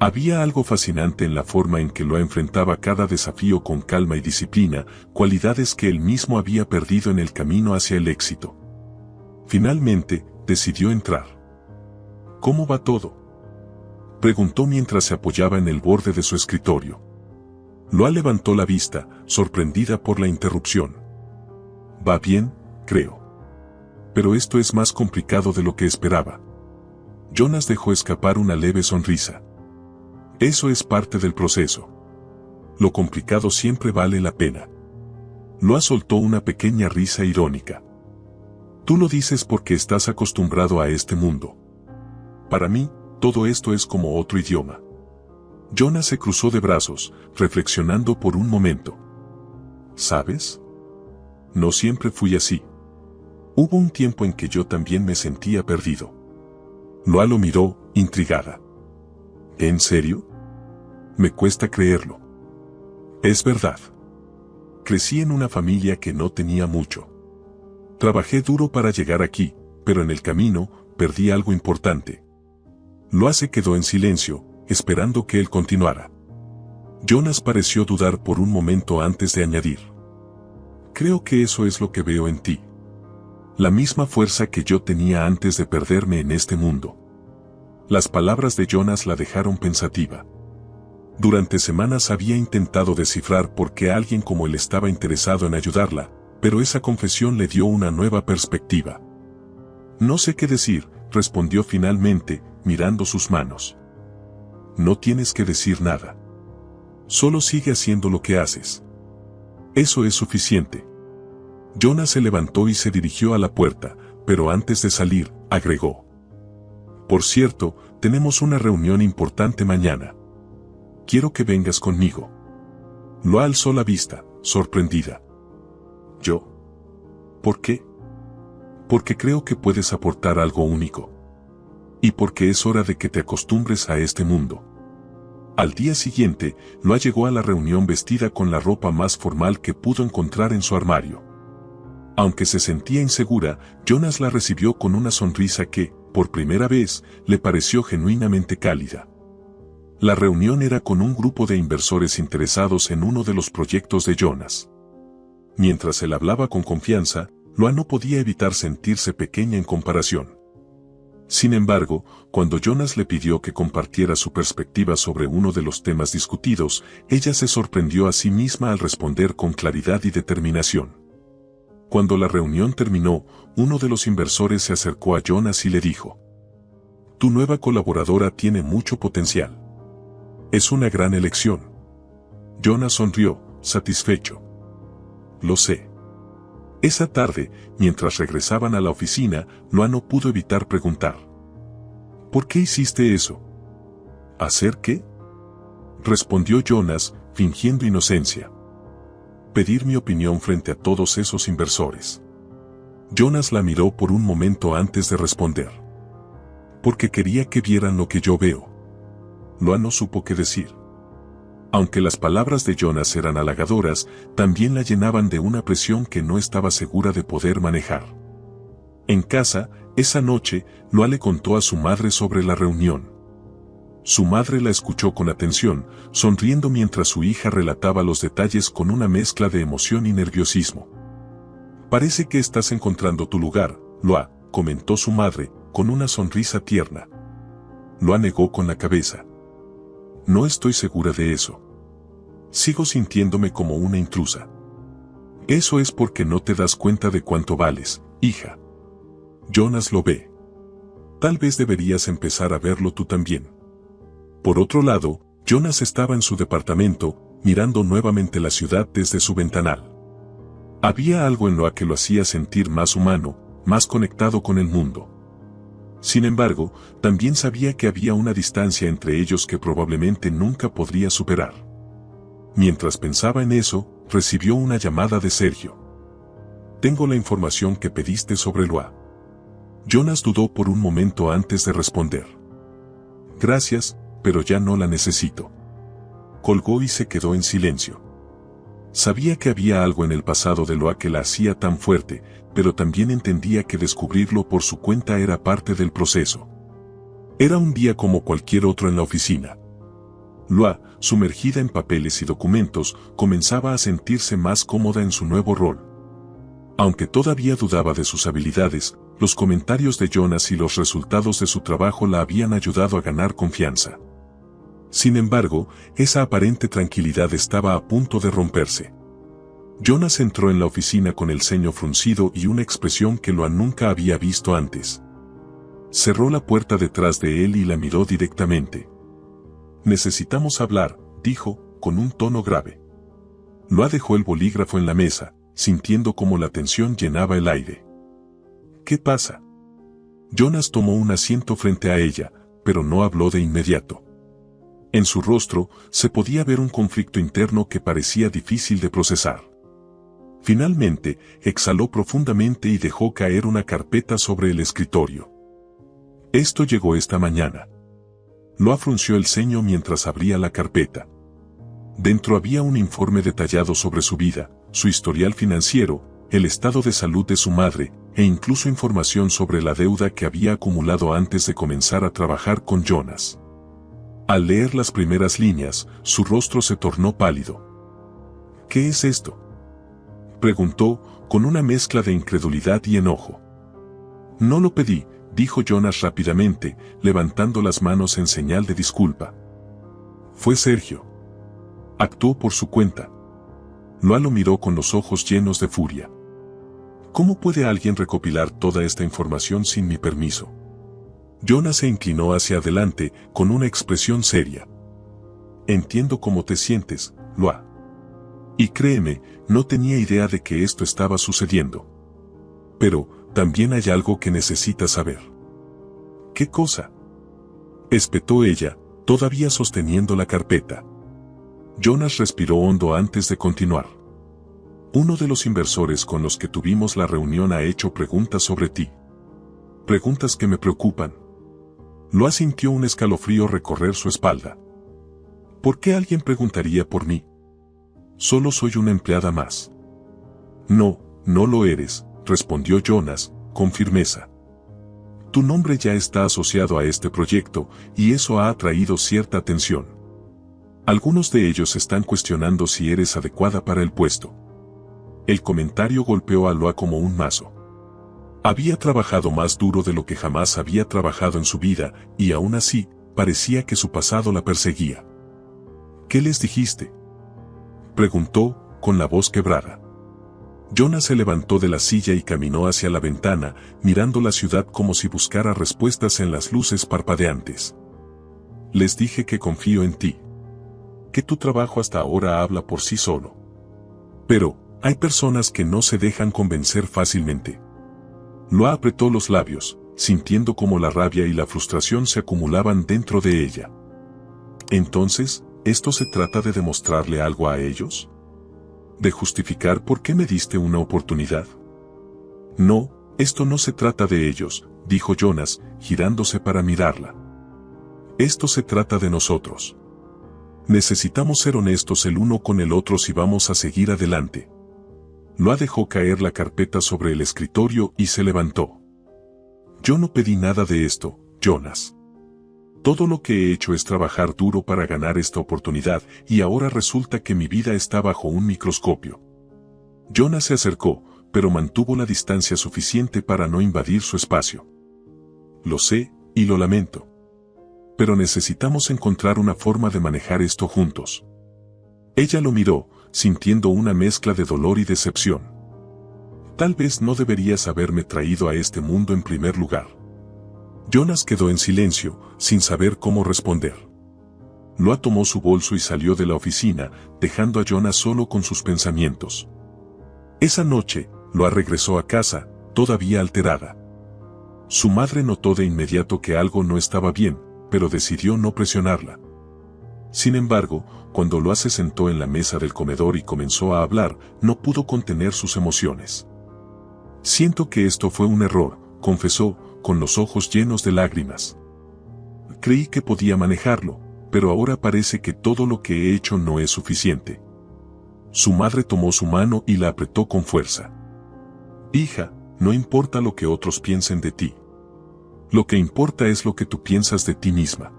Había algo fascinante en la forma en que lo enfrentaba cada desafío con calma y disciplina, cualidades que él mismo había perdido en el camino hacia el éxito. Finalmente, decidió entrar. ¿Cómo va todo?, preguntó mientras se apoyaba en el borde de su escritorio. Loa levantó la vista, sorprendida por la interrupción. Va bien, creo. Pero esto es más complicado de lo que esperaba. Jonas dejó escapar una leve sonrisa. Eso es parte del proceso. Lo complicado siempre vale la pena. Loa soltó una pequeña risa irónica. Tú lo dices porque estás acostumbrado a este mundo. Para mí, todo esto es como otro idioma. Jonas se cruzó de brazos, reflexionando por un momento. ¿Sabes? No siempre fui así. Hubo un tiempo en que yo también me sentía perdido. Loa lo miró, intrigada. ¿En serio? Me cuesta creerlo. Es verdad. Crecí en una familia que no tenía mucho. Trabajé duro para llegar aquí, pero en el camino, perdí algo importante. Loa se quedó en silencio, esperando que él continuara. Jonas pareció dudar por un momento antes de añadir. Creo que eso es lo que veo en ti. La misma fuerza que yo tenía antes de perderme en este mundo. Las palabras de Jonas la dejaron pensativa. Durante semanas había intentado descifrar por qué alguien como él estaba interesado en ayudarla, pero esa confesión le dio una nueva perspectiva. No sé qué decir, respondió finalmente, mirando sus manos. No tienes que decir nada. Solo sigue haciendo lo que haces. Eso es suficiente. Jonas se levantó y se dirigió a la puerta, pero antes de salir, agregó. Por cierto, tenemos una reunión importante mañana. Quiero que vengas conmigo. Loa alzó la vista, sorprendida. ¿Yo? ¿Por qué? Porque creo que puedes aportar algo único. Y porque es hora de que te acostumbres a este mundo. Al día siguiente, Loa llegó a la reunión vestida con la ropa más formal que pudo encontrar en su armario. Aunque se sentía insegura, Jonas la recibió con una sonrisa que, por primera vez, le pareció genuinamente cálida. La reunión era con un grupo de inversores interesados en uno de los proyectos de Jonas. Mientras él hablaba con confianza, Loa no podía evitar sentirse pequeña en comparación. Sin embargo, cuando Jonas le pidió que compartiera su perspectiva sobre uno de los temas discutidos, ella se sorprendió a sí misma al responder con claridad y determinación. Cuando la reunión terminó, uno de los inversores se acercó a Jonas y le dijo: Tu nueva colaboradora tiene mucho potencial. Es una gran elección. Jonas sonrió, satisfecho. Lo sé. Esa tarde, mientras regresaban a la oficina, Loa no pudo evitar preguntar. ¿Por qué hiciste eso? ¿Hacer qué? Respondió Jonas, fingiendo inocencia. Pedir mi opinión frente a todos esos inversores. Jonas la miró por un momento antes de responder. Porque quería que vieran lo que yo veo. Loa no supo qué decir. Aunque las palabras de Jonas eran halagadoras, también la llenaban de una presión que no estaba segura de poder manejar. En casa, esa noche, Loa le contó a su madre sobre la reunión. Su madre la escuchó con atención, sonriendo mientras su hija relataba los detalles con una mezcla de emoción y nerviosismo. Parece que estás encontrando tu lugar, Loa, comentó su madre, con una sonrisa tierna. Loa negó con la cabeza. No estoy segura de eso. Sigo sintiéndome como una intrusa. Eso es porque no te das cuenta de cuánto vales, hija. Jonas lo ve. Tal vez deberías empezar a verlo tú también. Por otro lado, Jonas estaba en su departamento, mirando nuevamente la ciudad desde su ventanal. Había algo en Loa que lo hacía sentir más humano, más conectado con el mundo. Sin embargo, también sabía que había una distancia entre ellos que probablemente nunca podría superar. Mientras pensaba en eso, recibió una llamada de Sergio. Tengo la información que pediste sobre Loa. Jonas dudó por un momento antes de responder. Gracias, pero ya no la necesito. Colgó y se quedó en silencio. Sabía que había algo en el pasado de Loa que la hacía tan fuerte, pero también entendía que descubrirlo por su cuenta era parte del proceso. Era un día como cualquier otro en la oficina. Loa, sumergida en papeles y documentos, comenzaba a sentirse más cómoda en su nuevo rol. Aunque todavía dudaba de sus habilidades, los comentarios de Jonas y los resultados de su trabajo la habían ayudado a ganar confianza. Sin embargo, esa aparente tranquilidad estaba a punto de romperse. Jonas entró en la oficina con el ceño fruncido y una expresión que Loa nunca había visto antes. Cerró la puerta detrás de él y la miró directamente. Necesitamos hablar, dijo, con un tono grave. Loa dejó el bolígrafo en la mesa, sintiendo cómo la tensión llenaba el aire. ¿Qué pasa? Jonas tomó un asiento frente a ella, pero no habló de inmediato. En su rostro se podía ver un conflicto interno que parecía difícil de procesar. Finalmente, exhaló profundamente y dejó caer una carpeta sobre el escritorio. Esto llegó esta mañana. Loa frunció el ceño mientras abría la carpeta. Dentro había un informe detallado sobre su vida, su historial financiero, el estado de salud de su madre, e incluso información sobre la deuda que había acumulado antes de comenzar a trabajar con Jonas. Al leer las primeras líneas, su rostro se tornó pálido. ¿Qué es esto?, preguntó, con una mezcla de incredulidad y enojo. No lo pedí, dijo Jonas rápidamente, levantando las manos en señal de disculpa. Fue Sergio. Actuó por su cuenta. Loa lo miró con los ojos llenos de furia. ¿Cómo puede alguien recopilar toda esta información sin mi permiso? Jonas se inclinó hacia adelante, con una expresión seria. Entiendo cómo te sientes, Loa. Y créeme, no tenía idea de que esto estaba sucediendo. Pero, también hay algo que necesitas saber. ¿Qué cosa?, espetó ella, todavía sosteniendo la carpeta. Jonas respiró hondo antes de continuar. Uno de los inversores con los que tuvimos la reunión ha hecho preguntas sobre ti. Preguntas que me preocupan. Loa sintió un escalofrío recorrer su espalda. ¿Por qué alguien preguntaría por mí? Solo soy una empleada más. No, no lo eres, respondió Jonas, con firmeza. Tu nombre ya está asociado a este proyecto, y eso ha atraído cierta atención. Algunos de ellos están cuestionando si eres adecuada para el puesto. El comentario golpeó a Loa como un mazo. Había trabajado más duro de lo que jamás había trabajado en su vida, y aún así, parecía que su pasado la perseguía. ¿Qué les dijiste?, preguntó, con la voz quebrada. Jonas se levantó de la silla y caminó hacia la ventana, mirando la ciudad como si buscara respuestas en las luces parpadeantes. Les dije que confío en ti. Que tu trabajo hasta ahora habla por sí solo. Pero, hay personas que no se dejan convencer fácilmente. Loa apretó los labios, sintiendo cómo la rabia y la frustración se acumulaban dentro de ella. Entonces, ¿esto se trata de demostrarle algo a ellos? ¿De justificar por qué me diste una oportunidad? No, esto no se trata de ellos, dijo Jonas, girándose para mirarla. Esto se trata de nosotros. Necesitamos ser honestos el uno con el otro si vamos a seguir adelante. Loa dejó caer la carpeta sobre el escritorio y se levantó. Yo no pedí nada de esto, Jonas. Todo lo que he hecho es trabajar duro para ganar esta oportunidad, y ahora resulta que mi vida está bajo un microscopio. Jonas se acercó, pero mantuvo la distancia suficiente para no invadir su espacio. Lo sé, y lo lamento. Pero necesitamos encontrar una forma de manejar esto juntos. Ella lo miró, sintiendo una mezcla de dolor y decepción. Tal vez no deberías haberme traído a este mundo en primer lugar. Jonas quedó en silencio, sin saber cómo responder. Loa tomó su bolso y salió de la oficina, dejando a Jonas solo con sus pensamientos. Esa noche, Loa regresó a casa, todavía alterada. Su madre notó de inmediato que algo no estaba bien, pero decidió no presionarla. Sin embargo, cuando Loa se sentó en la mesa del comedor y comenzó a hablar, no pudo contener sus emociones. Siento que esto fue un error, confesó, con los ojos llenos de lágrimas. Creí que podía manejarlo, pero ahora parece que todo lo que he hecho no es suficiente. Su madre tomó su mano y la apretó con fuerza. Hija, no importa lo que otros piensen de ti. Lo que importa es lo que tú piensas de ti misma.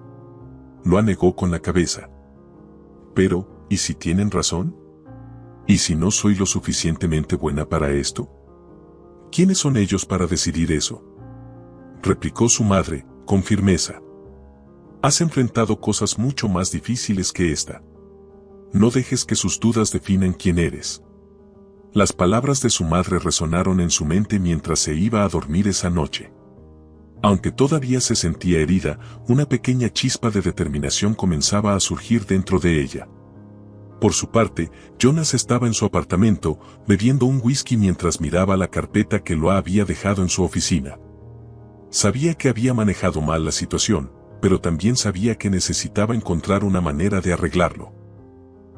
Loa negó con la cabeza. Pero, ¿y si tienen razón? ¿Y si no soy lo suficientemente buena para esto? ¿Quiénes son ellos para decidir eso? Replicó su madre, con firmeza. Has enfrentado cosas mucho más difíciles que esta. No dejes que sus dudas definan quién eres. Las palabras de su madre resonaron en su mente mientras se iba a dormir esa noche. Aunque todavía se sentía herida, una pequeña chispa de determinación comenzaba a surgir dentro de ella. Por su parte, Jonas estaba en su apartamento, bebiendo un whisky mientras miraba la carpeta que Loa había dejado en su oficina. Sabía que había manejado mal la situación, pero también sabía que necesitaba encontrar una manera de arreglarlo.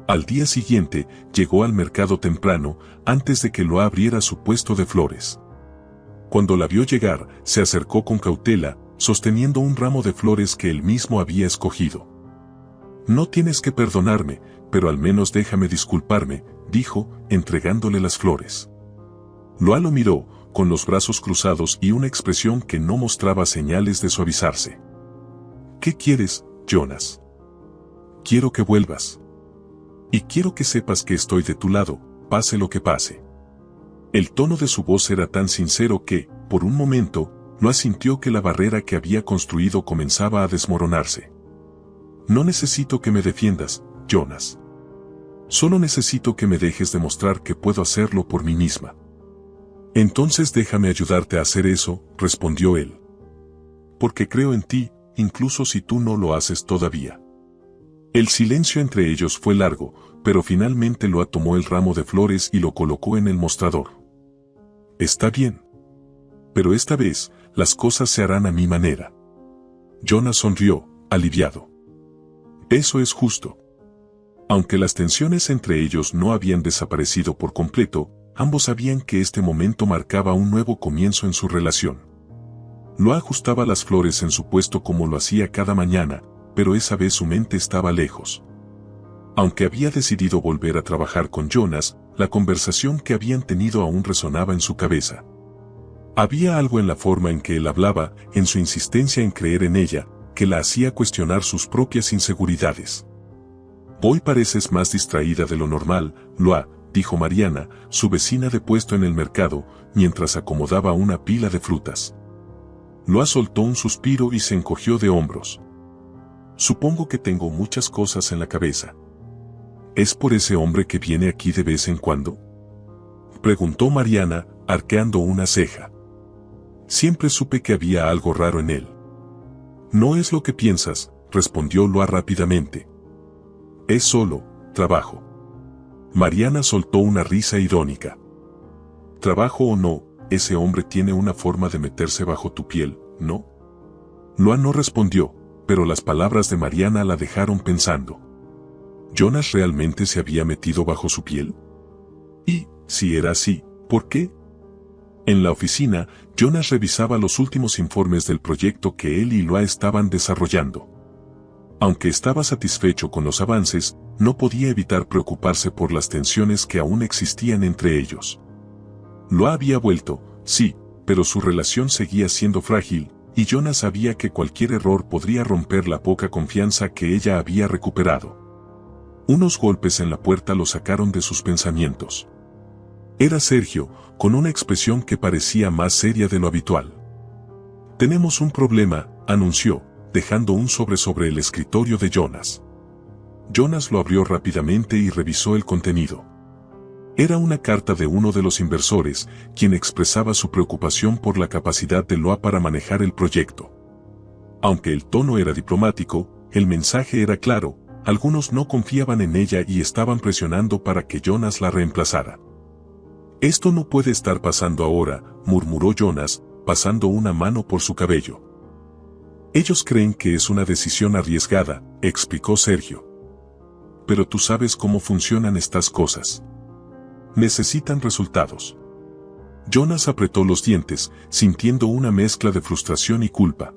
Al día siguiente, llegó al mercado temprano, antes de que Loa abriera su puesto de flores. Cuando la vio llegar, se acercó con cautela, sosteniendo un ramo de flores que él mismo había escogido. No tienes que perdonarme, pero al menos déjame disculparme, dijo, entregándole las flores. Loa lo miró, con los brazos cruzados y una expresión que no mostraba señales de suavizarse. ¿Qué quieres, Jonas? Quiero que vuelvas. Y quiero que sepas que estoy de tu lado, pase lo que pase. El tono de su voz era tan sincero que, por un momento, Loa sintió que la barrera que había construido comenzaba a desmoronarse. No necesito que me defiendas, Jonas. Solo necesito que me dejes demostrar que puedo hacerlo por mí misma. Entonces déjame ayudarte a hacer eso, respondió él. Porque creo en ti, incluso si tú no lo haces todavía. El silencio entre ellos fue largo, pero finalmente Loa tomó el ramo de flores y lo colocó en el mostrador. Está bien. Pero esta vez, las cosas se harán a mi manera. Jonas sonrió, aliviado. Eso es justo. Aunque las tensiones entre ellos no habían desaparecido por completo, ambos sabían que este momento marcaba un nuevo comienzo en su relación. Loa ajustaba las flores en su puesto como lo hacía cada mañana, pero esa vez su mente estaba lejos. Aunque había decidido volver a trabajar con Jonas, la conversación que habían tenido aún resonaba en su cabeza. Había algo en la forma en que él hablaba, en su insistencia en creer en ella, que la hacía cuestionar sus propias inseguridades. Hoy pareces más distraída de lo normal, Loa, dijo Mariana, su vecina de puesto en el mercado, mientras acomodaba una pila de frutas. Loa soltó un suspiro y se encogió de hombros. Supongo que tengo muchas cosas en la cabeza. ¿Es por ese hombre que viene aquí de vez en cuando? Preguntó Mariana, arqueando una ceja. Siempre supe que había algo raro en él. No es lo que piensas, respondió Loa rápidamente. Es solo trabajo. Mariana soltó una risa irónica. Trabajo o no, ese hombre tiene una forma de meterse bajo tu piel, ¿no? Loa no respondió, pero las palabras de Mariana la dejaron pensando. ¿Jonas realmente se había metido bajo su piel? Y, si era así, ¿por qué? En la oficina, Jonas revisaba los últimos informes del proyecto que él y Loa estaban desarrollando. Aunque estaba satisfecho con los avances, no podía evitar preocuparse por las tensiones que aún existían entre ellos. Loa había vuelto, sí, pero su relación seguía siendo frágil, y Jonas sabía que cualquier error podría romper la poca confianza que ella había recuperado. Unos golpes en la puerta lo sacaron de sus pensamientos. Era Sergio, con una expresión que parecía más seria de lo habitual. Tenemos un problema, anunció, dejando un sobre el escritorio de Jonas. Jonas lo abrió rápidamente y revisó el contenido. Era una carta de uno de los inversores, quien expresaba su preocupación por la capacidad de Loa para manejar el proyecto. Aunque el tono era diplomático, el mensaje era claro: algunos no confiaban en ella y estaban presionando para que Jonas la reemplazara. «Esto no puede estar pasando ahora», murmuró Jonas, pasando una mano por su cabello. «Ellos creen que es una decisión arriesgada», explicó Sergio. «Pero tú sabes cómo funcionan estas cosas. Necesitan resultados». Jonas apretó los dientes, sintiendo una mezcla de frustración y culpa.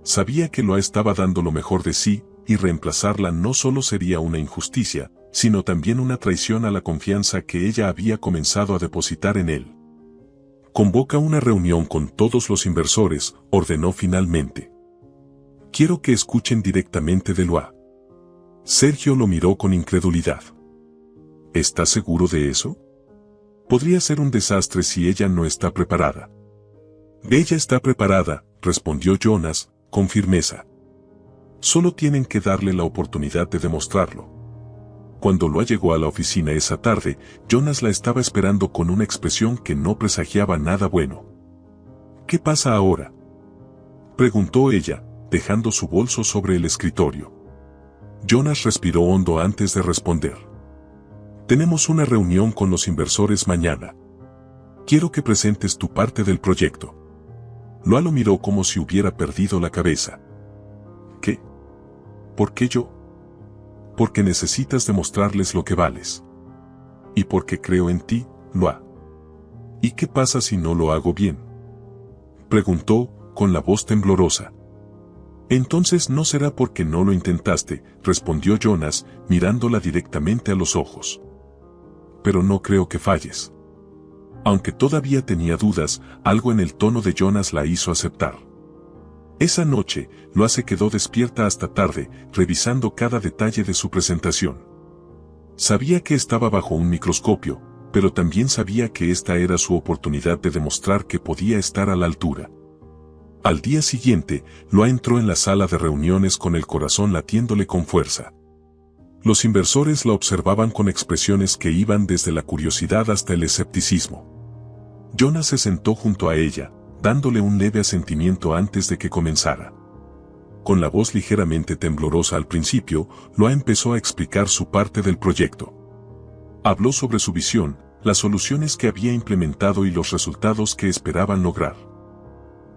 Sabía que Loa estaba dando lo mejor de sí, y reemplazarla no solo sería una injusticia, sino también una traición a la confianza que ella había comenzado a depositar en él. «Convoca una reunión con todos los inversores», ordenó finalmente. «Quiero que escuchen directamente de Loa». Sergio lo miró con incredulidad. «¿Estás seguro de eso? Podría ser un desastre si ella no está preparada». «Ella está preparada», respondió Jonas, con firmeza. «Solo tienen que darle la oportunidad de demostrarlo». Cuando Loa llegó a la oficina esa tarde, Jonas la estaba esperando con una expresión que no presagiaba nada bueno. «¿Qué pasa ahora?», preguntó ella, dejando su bolso sobre el escritorio. Jonas respiró hondo antes de responder. «Tenemos una reunión con los inversores mañana. Quiero que presentes tu parte del proyecto». Loa lo miró como si hubiera perdido la cabeza. «¿Qué? ¿Por qué yo?». «Porque necesitas demostrarles lo que vales. Y porque creo en ti, Loa». «¿Y qué pasa si no lo hago bien?», preguntó, con la voz temblorosa. «Entonces no será porque no lo intentaste», respondió Jonas, mirándola directamente a los ojos. «Pero no creo que falles». Aunque todavía tenía dudas, algo en el tono de Jonas la hizo aceptar. Esa noche, Loa se quedó despierta hasta tarde, revisando cada detalle de su presentación. Sabía que estaba bajo un microscopio, pero también sabía que esta era su oportunidad de demostrar que podía estar a la altura. Al día siguiente, Loa entró en la sala de reuniones con el corazón latiéndole con fuerza. Los inversores la observaban con expresiones que iban desde la curiosidad hasta el escepticismo. Jonas se sentó junto a ella, dándole un leve asentimiento antes de que comenzara. Con la voz ligeramente temblorosa al principio, Loa empezó a explicar su parte del proyecto. Habló sobre su visión, las soluciones que había implementado y los resultados que esperaban lograr.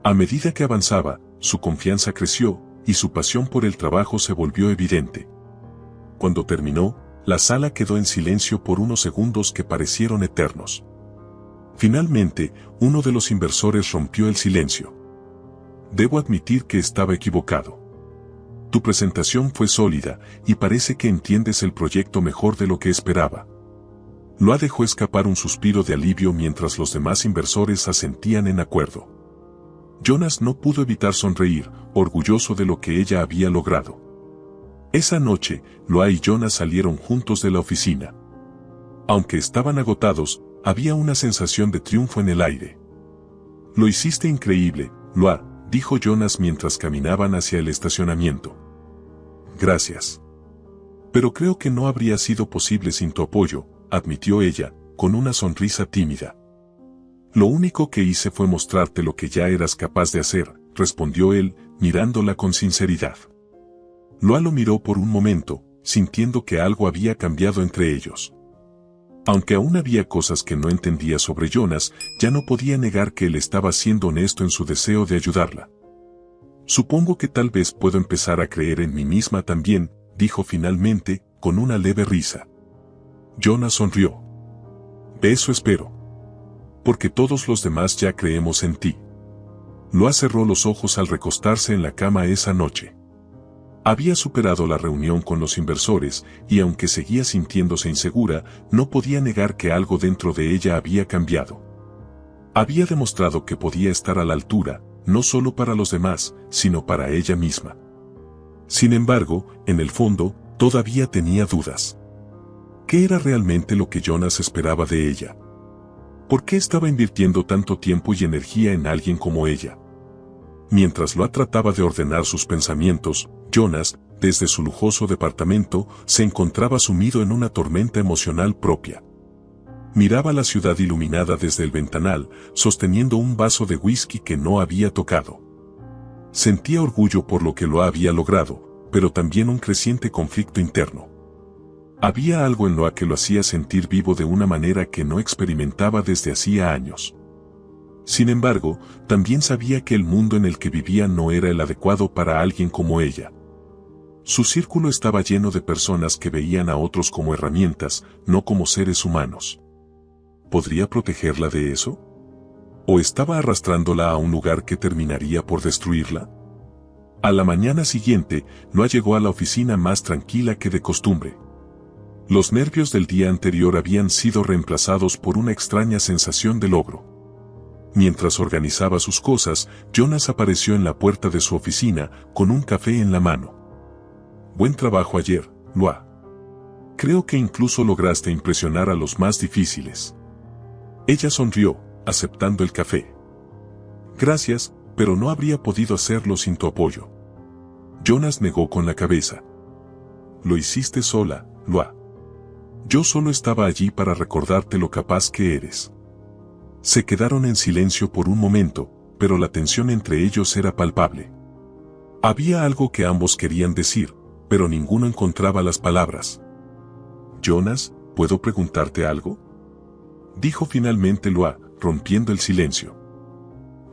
A medida que avanzaba, su confianza creció, y su pasión por el trabajo se volvió evidente. Cuando terminó, la sala quedó en silencio por unos segundos que parecieron eternos. Finalmente, uno de los inversores rompió el silencio. «Debo admitir que estaba equivocado. Tu presentación fue sólida, y parece que entiendes el proyecto mejor de lo que esperaba». Loa dejó escapar un suspiro de alivio mientras los demás inversores asentían en acuerdo. Jonas no pudo evitar sonreír, orgulloso de lo que ella había logrado. Esa noche, Loa y Jonas salieron juntos de la oficina. Aunque estaban agotados, había una sensación de triunfo en el aire. «Lo hiciste increíble, Loa», dijo Jonas mientras caminaban hacia el estacionamiento. «Gracias. Pero creo que no habría sido posible sin tu apoyo», admitió ella, con una sonrisa tímida. «Lo único que hice fue mostrarte lo que ya eras capaz de hacer», respondió él, mirándola con sinceridad. Loa lo miró por un momento, sintiendo que algo había cambiado entre ellos. Aunque aún había cosas que no entendía sobre Jonas, ya no podía negar que él estaba siendo honesto en su deseo de ayudarla. «Supongo que tal vez puedo empezar a creer en mí misma también», dijo finalmente, con una leve risa. Jonas sonrió. «Eso espero. Porque todos los demás ya creemos en ti». Loa cerró los ojos al recostarse en la cama esa noche. Había superado la reunión con los inversores, y aunque seguía sintiéndose insegura, no podía negar que algo dentro de ella había cambiado. Había demostrado que podía estar a la altura, no solo para los demás, sino para ella misma. Sin embargo, en el fondo, todavía tenía dudas. ¿Qué era realmente lo que Jonas esperaba de ella? ¿Por qué estaba invirtiendo tanto tiempo y energía en alguien como ella? Mientras Loa trataba de ordenar sus pensamientos, Jonas, desde su lujoso departamento, se encontraba sumido en una tormenta emocional propia. Miraba la ciudad iluminada desde el ventanal, sosteniendo un vaso de whisky que no había tocado. Sentía orgullo por lo que lo había logrado, pero también un creciente conflicto interno. Había algo en Loa que lo hacía sentir vivo de una manera que no experimentaba desde hacía años. Sin embargo, también sabía que el mundo en el que vivía no era el adecuado para alguien como ella. Su círculo estaba lleno de personas que veían a otros como herramientas, no como seres humanos. ¿Podría protegerla de eso? ¿O estaba arrastrándola a un lugar que terminaría por destruirla? A la mañana siguiente, Loa llegó a la oficina más tranquila que de costumbre. Los nervios del día anterior habían sido reemplazados por una extraña sensación de logro. Mientras organizaba sus cosas, Jonas apareció en la puerta de su oficina, con un café en la mano. Buen trabajo ayer, Loa. Creo que incluso lograste impresionar a los más difíciles. Ella sonrió, aceptando el café. Gracias, pero no habría podido hacerlo sin tu apoyo. Jonas negó con la cabeza. Lo hiciste sola, Loa. Yo solo estaba allí para recordarte lo capaz que eres. Se quedaron en silencio por un momento, pero la tensión entre ellos era palpable. Había algo que ambos querían decir, pero ninguno encontraba las palabras. Jonas, ¿puedo preguntarte algo? Dijo finalmente Loa, rompiendo el silencio.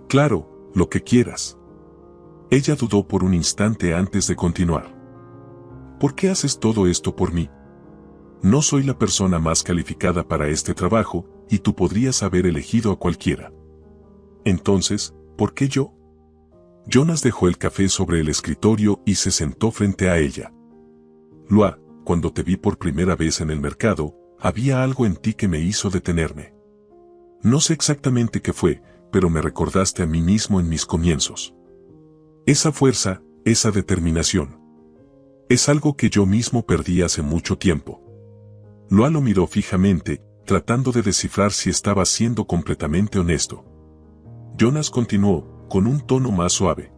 Claro, lo que quieras. Ella dudó por un instante antes de continuar. ¿Por qué haces todo esto por mí? No soy la persona más calificada para este trabajo, y tú podrías haber elegido a cualquiera. Entonces, ¿por qué yo? Jonas dejó el café sobre el escritorio y se sentó frente a ella. Loa, cuando te vi por primera vez en el mercado, había algo en ti que me hizo detenerme. No sé exactamente qué fue, pero me recordaste a mí mismo en mis comienzos. Esa fuerza, esa determinación. Es algo que yo mismo perdí hace mucho tiempo. Loa lo miró fijamente, tratando de descifrar si estaba siendo completamente honesto. Jonas continuó, con un tono más suave.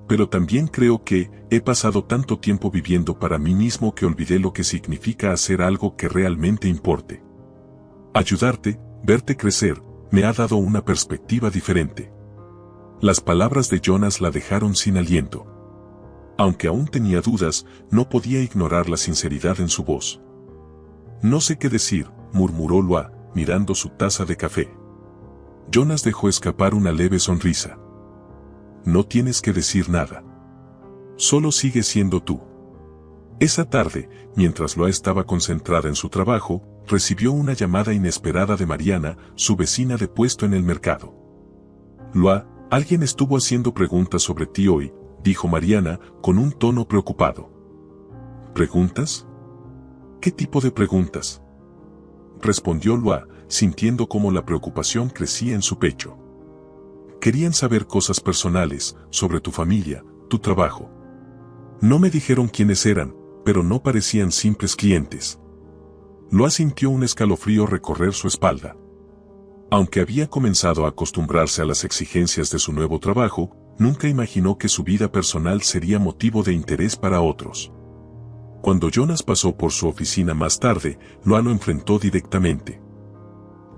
Pero también creo que he pasado tanto tiempo viviendo para mí mismo que olvidé lo que significa hacer algo que realmente importe. Ayudarte, verte crecer, me ha dado una perspectiva diferente. Las palabras de Jonas la dejaron sin aliento. Aunque aún tenía dudas, no podía ignorar la sinceridad en su voz. No sé qué decir, murmuró Loa, mirando su taza de café. Jonas dejó escapar una leve sonrisa. No tienes que decir nada. Solo sigue siendo tú. Esa tarde, mientras Loa estaba concentrada en su trabajo, recibió una llamada inesperada de Mariana, su vecina de puesto en el mercado. Loa, alguien estuvo haciendo preguntas sobre ti hoy, dijo Mariana, con un tono preocupado. ¿Preguntas? ¿Qué tipo de preguntas? Respondió Loa, sintiendo cómo la preocupación crecía en su pecho. Querían saber cosas personales, sobre tu familia, tu trabajo. No me dijeron quiénes eran, pero no parecían simples clientes. Loa sintió un escalofrío recorrer su espalda. Aunque había comenzado a acostumbrarse a las exigencias de su nuevo trabajo, nunca imaginó que su vida personal sería motivo de interés para otros. Cuando Jonas pasó por su oficina más tarde, Loa lo enfrentó directamente.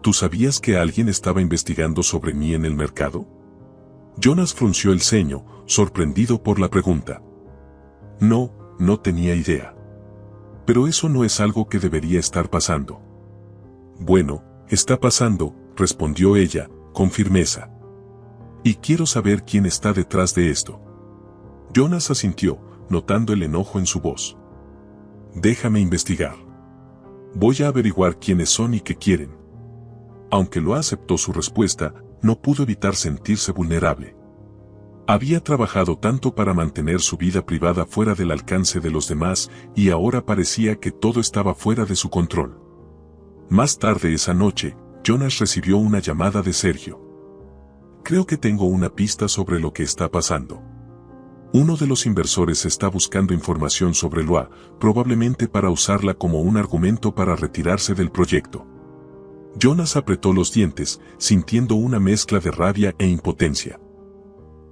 ¿Tú sabías que alguien estaba investigando sobre mí en el mercado? Jonas frunció el ceño, sorprendido por la pregunta. No tenía idea. Pero eso no es algo que debería estar pasando. Bueno, está pasando, respondió ella, con firmeza. Y quiero saber quién está detrás de esto. Jonas asintió, notando el enojo en su voz. Déjame investigar. Voy a averiguar quiénes son y qué quieren. Aunque Loa aceptó su respuesta, no pudo evitar sentirse vulnerable. Había trabajado tanto para mantener su vida privada fuera del alcance de los demás, y ahora parecía que todo estaba fuera de su control. Más tarde esa noche, Jonas recibió una llamada de Sergio. Creo que tengo una pista sobre lo que está pasando. Uno de los inversores está buscando información sobre Loa, probablemente para usarla como un argumento para retirarse del proyecto. Jonas apretó los dientes, sintiendo una mezcla de rabia e impotencia.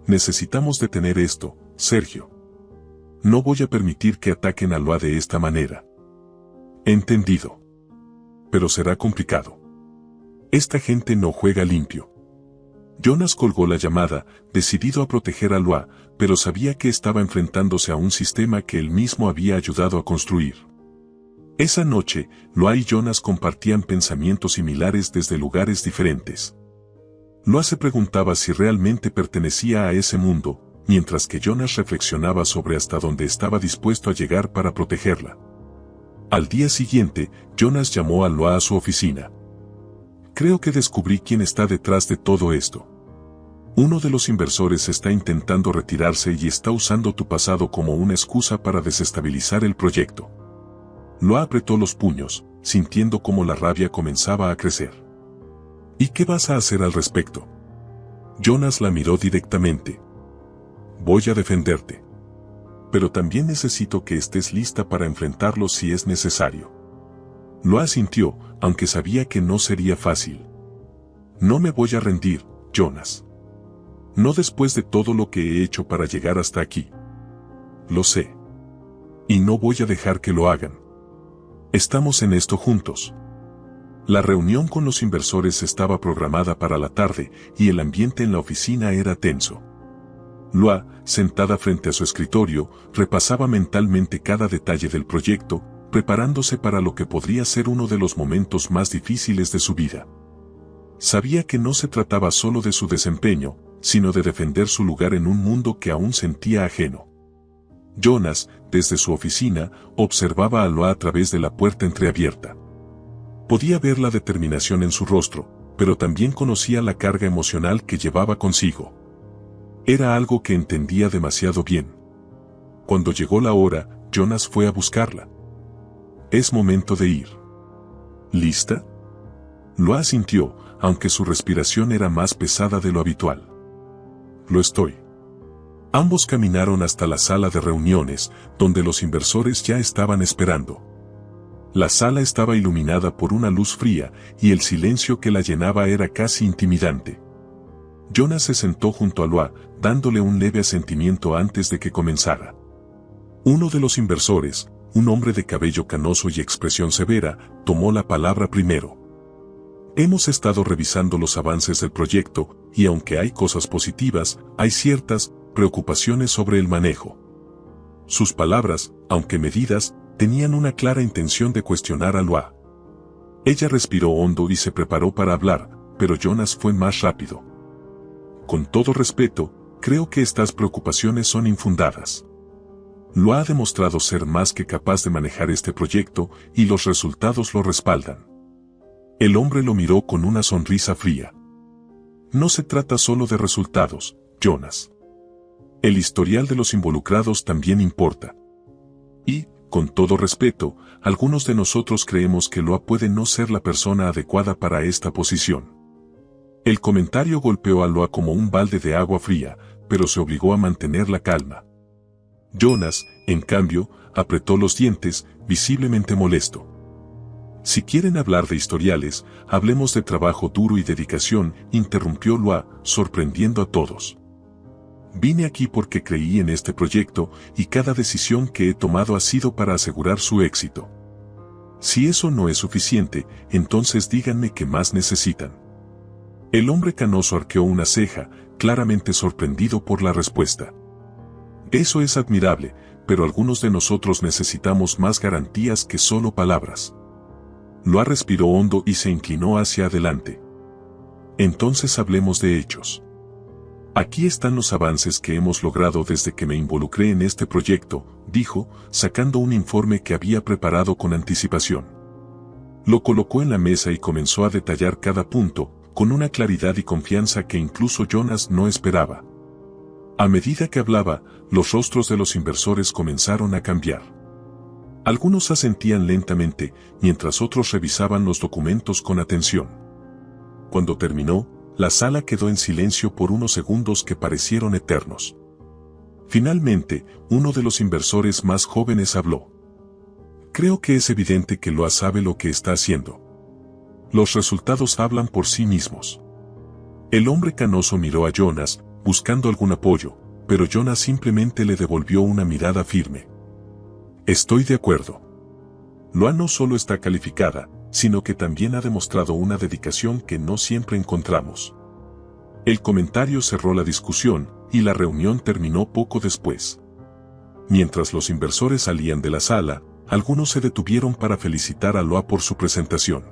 Necesitamos detener esto, Sergio. No voy a permitir que ataquen a Loa de esta manera. Entendido. Pero será complicado. Esta gente no juega limpio. Jonas colgó la llamada, decidido a proteger a Loa, pero sabía que estaba enfrentándose a un sistema que él mismo había ayudado a construir. Esa noche, Loa y Jonas compartían pensamientos similares desde lugares diferentes. Loa se preguntaba si realmente pertenecía a ese mundo, mientras que Jonas reflexionaba sobre hasta dónde estaba dispuesto a llegar para protegerla. Al día siguiente, Jonas llamó a Loa a su oficina. Creo que descubrí quién está detrás de todo esto. Uno de los inversores está intentando retirarse y está usando tu pasado como una excusa para desestabilizar el proyecto. Loa apretó los puños, sintiendo cómo la rabia comenzaba a crecer. ¿Y qué vas a hacer al respecto? Jonas la miró directamente. Voy a defenderte. Pero también necesito que estés lista para enfrentarlo si es necesario. Loa asintió, aunque sabía que no sería fácil. No me voy a rendir, Jonas. No después de todo lo que he hecho para llegar hasta aquí. Lo sé. Y no voy a dejar que lo hagan. Estamos en esto juntos. La reunión con los inversores estaba programada para la tarde y el ambiente en la oficina era tenso. Loa, sentada frente a su escritorio, repasaba mentalmente cada detalle del proyecto, preparándose para lo que podría ser uno de los momentos más difíciles de su vida. Sabía que no se trataba solo de su desempeño, sino de defender su lugar en un mundo que aún sentía ajeno. Jonas, desde su oficina, observaba a Loa a través de la puerta entreabierta. Podía ver la determinación en su rostro, pero también conocía la carga emocional que llevaba consigo. Era algo que entendía demasiado bien. Cuando llegó la hora, Jonas fue a buscarla. Es momento de ir. ¿Lista? Loa asintió, aunque su respiración era más pesada de lo habitual. Lo estoy. Ambos caminaron hasta la sala de reuniones, donde los inversores ya estaban esperando. La sala estaba iluminada por una luz fría, y el silencio que la llenaba era casi intimidante. Jonas se sentó junto a Loa, dándole un leve asentimiento antes de que comenzara. Uno de los inversores, un hombre de cabello canoso y expresión severa, tomó la palabra primero. Hemos estado revisando los avances del proyecto, y aunque hay cosas positivas, hay ciertas preocupaciones sobre el manejo. Sus palabras, aunque medidas, tenían una clara intención de cuestionar a Loa. Ella respiró hondo y se preparó para hablar, pero Jonas fue más rápido. Con todo respeto, creo que estas preocupaciones son infundadas. Loa ha demostrado ser más que capaz de manejar este proyecto, y los resultados lo respaldan. El hombre lo miró con una sonrisa fría. No se trata solo de resultados, Jonas. El historial de los involucrados también importa. Y, con todo respeto, algunos de nosotros creemos que Loa puede no ser la persona adecuada para esta posición. El comentario golpeó a Loa como un balde de agua fría, pero se obligó a mantener la calma. Jonas, en cambio, apretó los dientes, visiblemente molesto. Si quieren hablar de historiales, hablemos de trabajo duro y dedicación, interrumpió Loa, sorprendiendo a todos. Vine aquí porque creí en este proyecto, y cada decisión que he tomado ha sido para asegurar su éxito. Si eso no es suficiente, entonces díganme qué más necesitan. El hombre canoso arqueó una ceja, claramente sorprendido por la respuesta. Eso es admirable, pero algunos de nosotros necesitamos más garantías que solo palabras. Loa respiró hondo y se inclinó hacia adelante. Entonces hablemos de hechos. Aquí están los avances que hemos logrado desde que me involucré en este proyecto, dijo, sacando un informe que había preparado con anticipación. Lo colocó en la mesa y comenzó a detallar cada punto, con una claridad y confianza que incluso Jonas no esperaba. A medida que hablaba, los rostros de los inversores comenzaron a cambiar. Algunos asentían lentamente, mientras otros revisaban los documentos con atención. Cuando terminó, la sala quedó en silencio por unos segundos que parecieron eternos. Finalmente, uno de los inversores más jóvenes habló. Creo que es evidente que Loa sabe lo que está haciendo. Los resultados hablan por sí mismos. El hombre canoso miró a Jonas, buscando algún apoyo, pero Jonas simplemente le devolvió una mirada firme. Estoy de acuerdo. Loa no solo está calificada, sino que también ha demostrado una dedicación que no siempre encontramos. El comentario cerró la discusión, y la reunión terminó poco después. Mientras los inversores salían de la sala, algunos se detuvieron para felicitar a Loa por su presentación.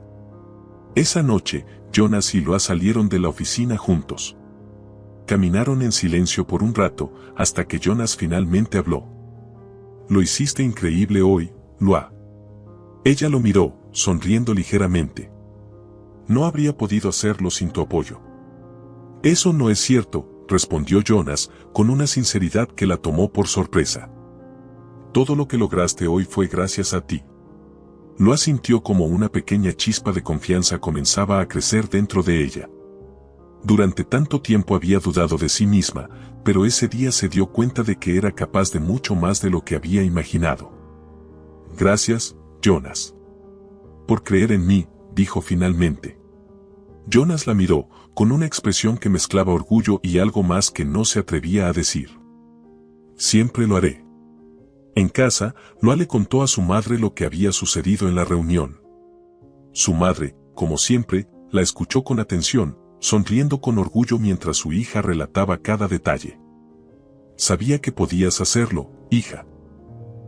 Esa noche, Jonas y Loa salieron de la oficina juntos. Caminaron en silencio por un rato, hasta que Jonas finalmente habló. «Lo hiciste increíble hoy, Loa». Ella lo miró, sonriendo ligeramente. «No habría podido hacerlo sin tu apoyo». «Eso no es cierto», respondió Jonas, con una sinceridad que la tomó por sorpresa. «Todo lo que lograste hoy fue gracias a ti». Loa sintió como una pequeña chispa de confianza comenzaba a crecer dentro de ella. Durante tanto tiempo había dudado de sí misma, pero ese día se dio cuenta de que era capaz de mucho más de lo que había imaginado. «Gracias, Jonas. Por creer en mí», dijo finalmente. Jonas la miró, con una expresión que mezclaba orgullo y algo más que no se atrevía a decir. «Siempre lo haré». En casa, Loa le contó a su madre lo que había sucedido en la reunión. Su madre, como siempre, la escuchó con atención, sonriendo con orgullo mientras su hija relataba cada detalle. «Sabía que podías hacerlo, hija.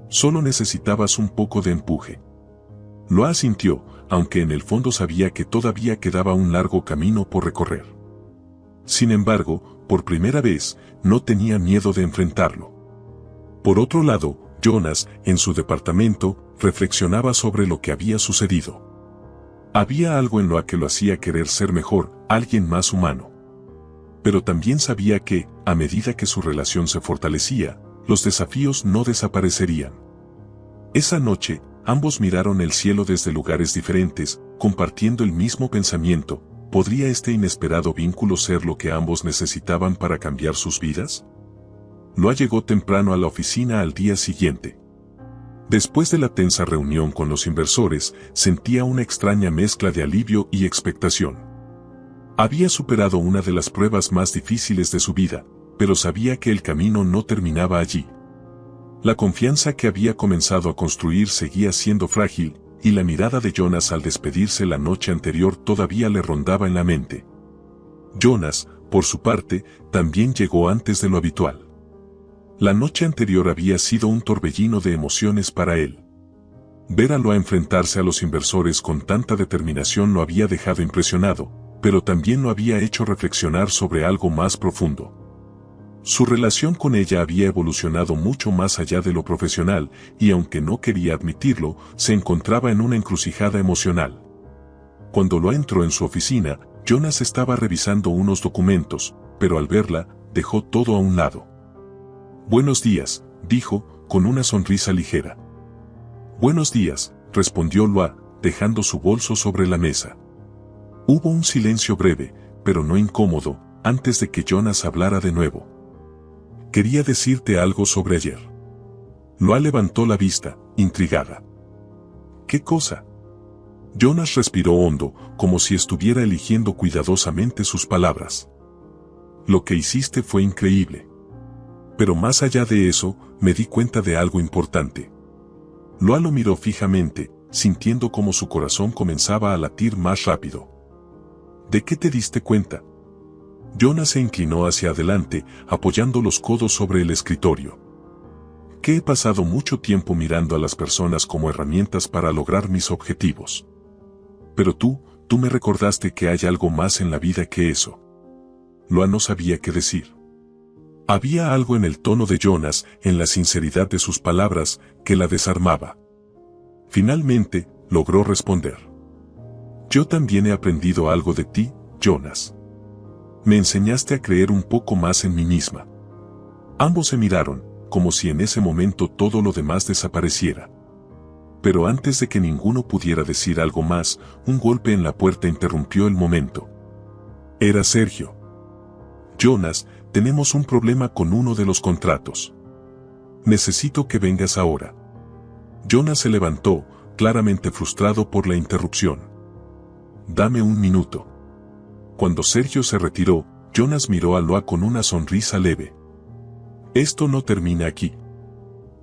Solo necesitabas un poco de empuje». Loa asintió, aunque en el fondo sabía que todavía quedaba un largo camino por recorrer. Sin embargo, por primera vez, no tenía miedo de enfrentarlo. Por otro lado, Jonas, en su departamento, reflexionaba sobre lo que había sucedido. Había algo en Loa que lo hacía querer ser mejor, alguien más humano. Pero también sabía que, a medida que su relación se fortalecía, los desafíos no desaparecerían. Esa noche, ambos miraron el cielo desde lugares diferentes, compartiendo el mismo pensamiento. ¿Podría este inesperado vínculo ser lo que ambos necesitaban para cambiar sus vidas? Loa llegó temprano a la oficina al día siguiente. Después de la tensa reunión con los inversores, sentía una extraña mezcla de alivio y expectación. Había superado una de las pruebas más difíciles de su vida, pero sabía que el camino no terminaba allí. La confianza que había comenzado a construir seguía siendo frágil, y la mirada de Jonas al despedirse la noche anterior todavía le rondaba en la mente. Jonas, por su parte, también llegó antes de lo habitual. La noche anterior había sido un torbellino de emociones para él. Ver a Loa enfrentarse a los inversores con tanta determinación lo había dejado impresionado, pero también lo había hecho reflexionar sobre algo más profundo. Su relación con ella había evolucionado mucho más allá de lo profesional, y aunque no quería admitirlo, se encontraba en una encrucijada emocional. Cuando Loa entró en su oficina, Jonas estaba revisando unos documentos, pero al verla, dejó todo a un lado. «Buenos días», dijo, con una sonrisa ligera. «Buenos días», respondió Loa, dejando su bolso sobre la mesa. Hubo un silencio breve, pero no incómodo, antes de que Jonas hablara de nuevo. «Quería decirte algo sobre ayer». Loa levantó la vista, intrigada. «¿Qué cosa?». Jonas respiró hondo, como si estuviera eligiendo cuidadosamente sus palabras. «Lo que hiciste fue increíble. Pero más allá de eso, me di cuenta de algo importante». Loa lo miró fijamente, sintiendo como su corazón comenzaba a latir más rápido. «¿De qué te diste cuenta?». Jonas se inclinó hacia adelante, apoyando los codos sobre el escritorio. «Que he pasado mucho tiempo mirando a las personas como herramientas para lograr mis objetivos. Pero tú me recordaste que hay algo más en la vida que eso». Loa no sabía qué decir. Había algo en el tono de Jonas, en la sinceridad de sus palabras, que la desarmaba. Finalmente, logró responder. «Yo también he aprendido algo de ti, Jonas. Me enseñaste a creer un poco más en mí misma». Ambos se miraron, como si en ese momento todo lo demás desapareciera. Pero antes de que ninguno pudiera decir algo más, un golpe en la puerta interrumpió el momento. Era Sergio. «Jonas, tenemos un problema con uno de los contratos. Necesito que vengas ahora». Jonas se levantó, claramente frustrado por la interrupción. «Dame un minuto». Cuando Sergio se retiró, Jonas miró a Loa con una sonrisa leve. «Esto no termina aquí».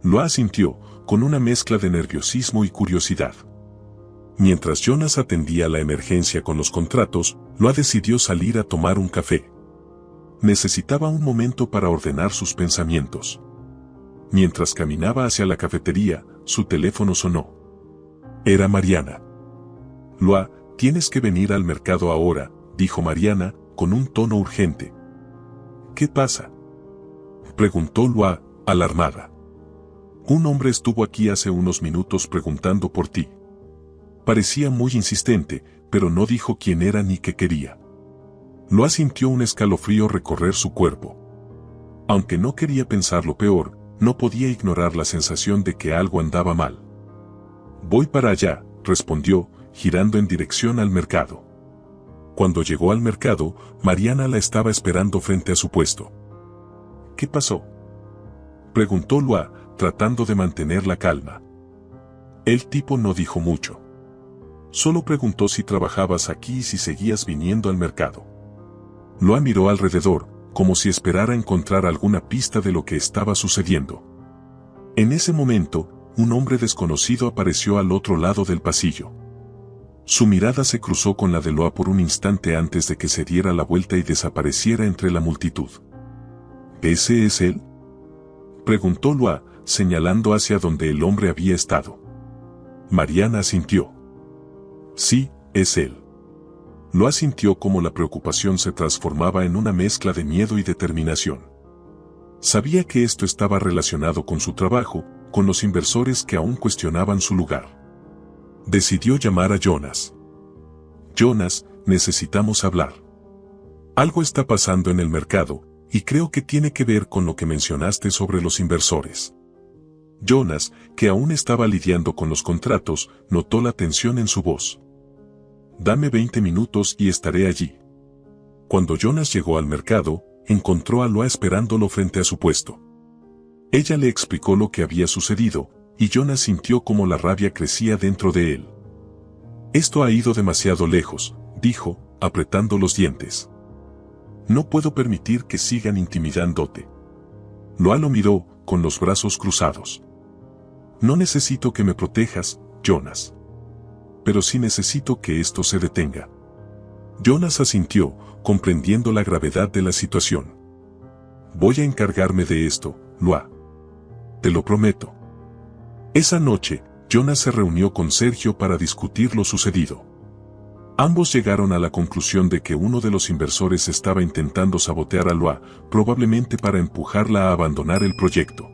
Loa asintió, con una mezcla de nerviosismo y curiosidad. Mientras Jonas atendía la emergencia con los contratos, Loa decidió salir a tomar un café. Necesitaba un momento para ordenar sus pensamientos. Mientras caminaba hacia la cafetería, su teléfono sonó. Era Mariana. Lua, tienes que venir al mercado ahora, dijo Mariana, con un tono urgente. ¿Qué pasa?, preguntó Lua, alarmada. Un hombre estuvo aquí hace unos minutos preguntando por ti. Parecía muy insistente, pero no dijo quién era ni qué quería. Lua sintió un escalofrío recorrer su cuerpo. Aunque no quería pensar lo peor, no podía ignorar la sensación de que algo andaba mal. Voy para allá, respondió, girando en dirección al mercado. Cuando llegó al mercado, Mariana la estaba esperando frente a su puesto. ¿Qué pasó?, preguntó Lua, tratando de mantener la calma. El tipo no dijo mucho. Solo preguntó si trabajabas aquí y si seguías viniendo al mercado. Lua miró alrededor, como si esperara encontrar alguna pista de lo que estaba sucediendo. En ese momento, un hombre desconocido apareció al otro lado del pasillo. Su mirada se cruzó con la de Lua por un instante antes de que se diera la vuelta y desapareciera entre la multitud. ¿Ese es él?, preguntó Lua, señalando hacia donde el hombre había estado. Mariana asintió. Sí, es él. Lua sintió cómo la preocupación se transformaba en una mezcla de miedo y determinación. Sabía que esto estaba relacionado con su trabajo, con los inversores que aún cuestionaban su lugar. Decidió llamar a Jonas. Jonas, necesitamos hablar. Algo está pasando en el mercado, y creo que tiene que ver con lo que mencionaste sobre los inversores. Jonas, que aún estaba lidiando con los contratos, notó la tensión en su voz. Dame 20 minutos y estaré allí. Cuando Jonas llegó al mercado, encontró a Lua esperándolo frente a su puesto. Ella le explicó lo que había sucedido, y Jonas sintió como la rabia crecía dentro de él. Esto ha ido demasiado lejos, dijo, apretando los dientes. No puedo permitir que sigan intimidándote. Lua lo miró, con los brazos cruzados. No necesito que me protejas, Jonas. Pero sí necesito que esto se detenga. Jonas asintió, comprendiendo la gravedad de la situación. Voy a encargarme de esto, Lua. Te lo prometo. Esa noche, Jonas se reunió con Sergio para discutir lo sucedido. Ambos llegaron a la conclusión de que uno de los inversores estaba intentando sabotear a Lua, probablemente para empujarla a abandonar el proyecto.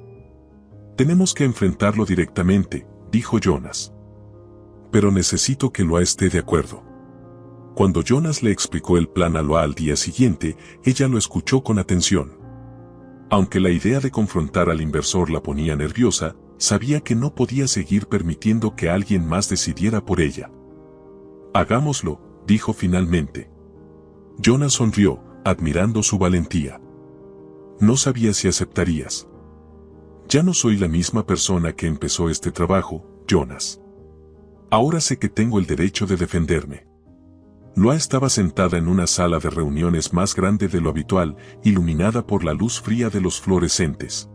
Tenemos que enfrentarlo directamente, dijo Jonas. Pero necesito que Lua esté de acuerdo. Cuando Jonas le explicó el plan a Lua al día siguiente, ella lo escuchó con atención. Aunque la idea de confrontar al inversor la ponía nerviosa, sabía que no podía seguir permitiendo que alguien más decidiera por ella. Hagámoslo, dijo finalmente. Jonas sonrió, admirando su valentía. No sabía si aceptarías. Ya no soy la misma persona que empezó este trabajo, Jonas. Ahora sé que tengo el derecho de defenderme. Lua estaba sentada en una sala de reuniones más grande de lo habitual, iluminada por la luz fría de los fluorescentes.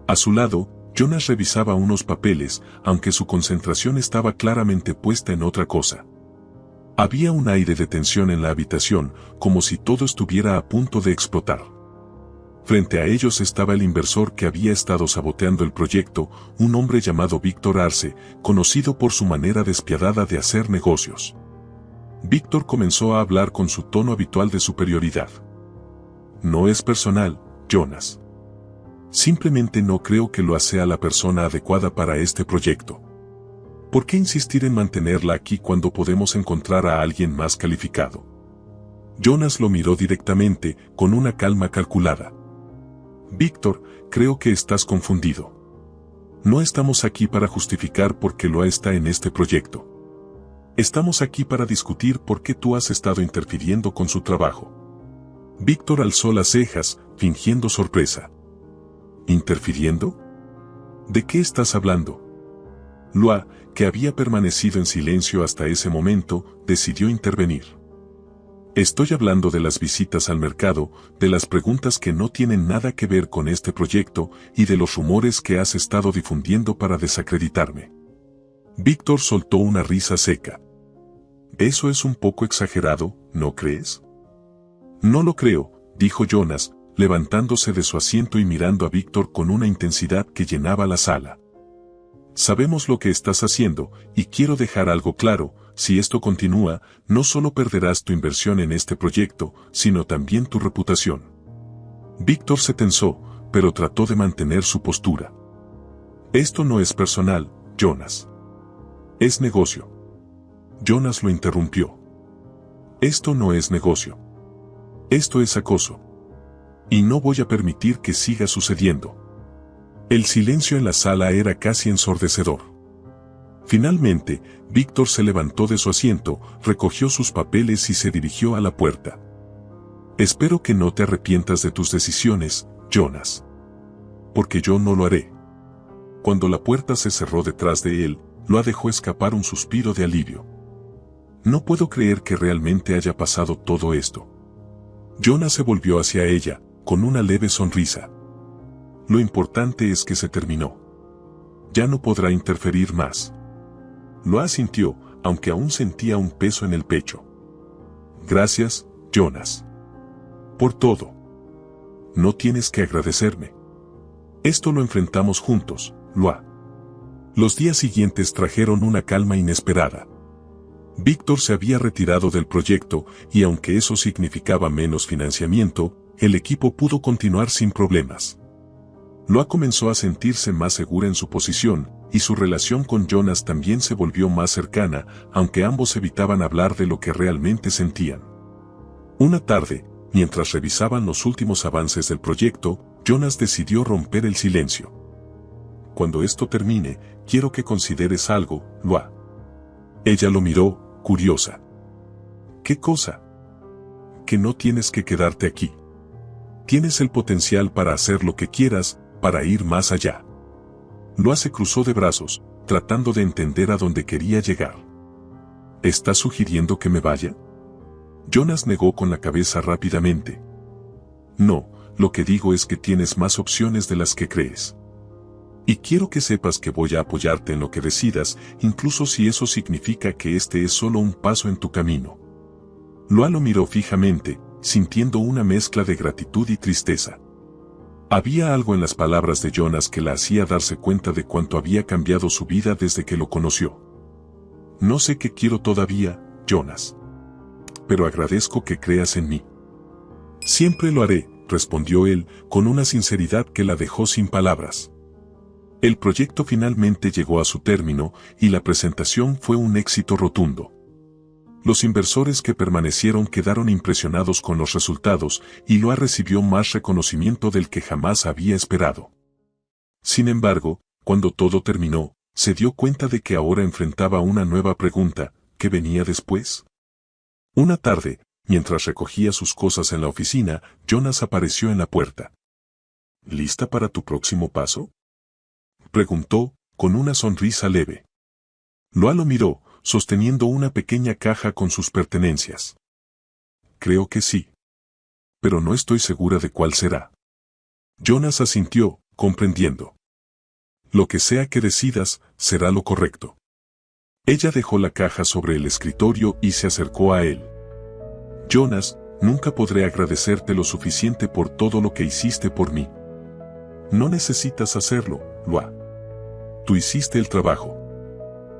A su lado, Jonas revisaba unos papeles, aunque su concentración estaba claramente puesta en otra cosa. Había un aire de tensión en la habitación, como si todo estuviera a punto de explotar. Frente a ellos estaba el inversor que había estado saboteando el proyecto, un hombre llamado Víctor Arce, conocido por su manera despiadada de hacer negocios. Víctor comenzó a hablar con su tono habitual de superioridad. No es personal, Jonas. Simplemente no creo que Lua sea la persona adecuada para este proyecto. ¿Por qué insistir en mantenerla aquí cuando podemos encontrar a alguien más calificado? Jonas lo miró directamente, con una calma calculada. Víctor, creo que estás confundido. No estamos aquí para justificar por qué Lua está en este proyecto. Estamos aquí para discutir por qué tú has estado interfiriendo con su trabajo. Víctor alzó las cejas, fingiendo sorpresa. ¿Interfiriendo? ¿De qué estás hablando? Lua, que había permanecido en silencio hasta ese momento, decidió intervenir. Estoy hablando de las visitas al mercado, de las preguntas que no tienen nada que ver con este proyecto y de los rumores que has estado difundiendo para desacreditarme. Víctor soltó una risa seca. Eso es un poco exagerado, ¿no crees? No lo creo, dijo Jonas, levantándose de su asiento y mirando a Víctor con una intensidad que llenaba la sala. Sabemos lo que estás haciendo, y quiero dejar algo claro, si esto continúa, no solo perderás tu inversión en este proyecto, sino también tu reputación. Víctor se tensó, pero trató de mantener su postura. Esto no es personal, Jonas. Es negocio. Jonas lo interrumpió. Esto no es negocio. Esto es acoso. Y no voy a permitir que siga sucediendo. El silencio en la sala era casi ensordecedor. Finalmente, Víctor se levantó de su asiento, recogió sus papeles y se dirigió a la puerta. Espero que no te arrepientas de tus decisiones, Jonas. Porque yo no lo haré. Cuando la puerta se cerró detrás de él, Loa dejó escapar un suspiro de alivio. No puedo creer que realmente haya pasado todo esto. Jonas se volvió hacia ella, con una leve sonrisa. Lo importante es que se terminó. Ya no podrá interferir más. Loa asintió, aunque aún sentía un peso en el pecho. Gracias, Jonas. Por todo. No tienes que agradecerme. Esto lo enfrentamos juntos, Loa. Los días siguientes trajeron una calma inesperada. Víctor se había retirado del proyecto y aunque eso significaba menos financiamiento, el equipo pudo continuar sin problemas. Loa comenzó a sentirse más segura en su posición, y su relación con Jonas también se volvió más cercana, aunque ambos evitaban hablar de lo que realmente sentían. Una tarde, mientras revisaban los últimos avances del proyecto, Jonas decidió romper el silencio. Cuando esto termine, quiero que consideres algo, Loa. Ella lo miró, curiosa. ¿Qué cosa? Que no tienes que quedarte aquí. Tienes el potencial para hacer lo que quieras, para ir más allá. Loa se cruzó de brazos, tratando de entender a dónde quería llegar. ¿Estás sugiriendo que me vaya? Jonas negó con la cabeza rápidamente. No, lo que digo es que tienes más opciones de las que crees. Y quiero que sepas que voy a apoyarte en lo que decidas, incluso si eso significa que este es solo un paso en tu camino. Loa lo miró fijamente, sintiendo una mezcla de gratitud y tristeza. Había algo en las palabras de Jonas que la hacía darse cuenta de cuánto había cambiado su vida desde que lo conoció. No sé qué quiero todavía, Jonas. Pero agradezco que creas en mí. Siempre lo haré, respondió él, con una sinceridad que la dejó sin palabras. El proyecto finalmente llegó a su término y la presentación fue un éxito rotundo. Los inversores que permanecieron quedaron impresionados con los resultados y Loa recibió más reconocimiento del que jamás había esperado. Sin embargo, cuando todo terminó, se dio cuenta de que ahora enfrentaba una nueva pregunta: ¿qué venía después? Una tarde, mientras recogía sus cosas en la oficina, Jonas apareció en la puerta. ¿Lista para tu próximo paso?, preguntó, con una sonrisa leve. Loa lo miró, sosteniendo una pequeña caja con sus pertenencias. Creo que sí. Pero no estoy segura de cuál será. Jonas asintió, comprendiendo. Lo que sea que decidas, será lo correcto. Ella dejó la caja sobre el escritorio y se acercó a él. Jonas, nunca podré agradecerte lo suficiente por todo lo que hiciste por mí. No necesitas hacerlo, Loa. Tú hiciste el trabajo.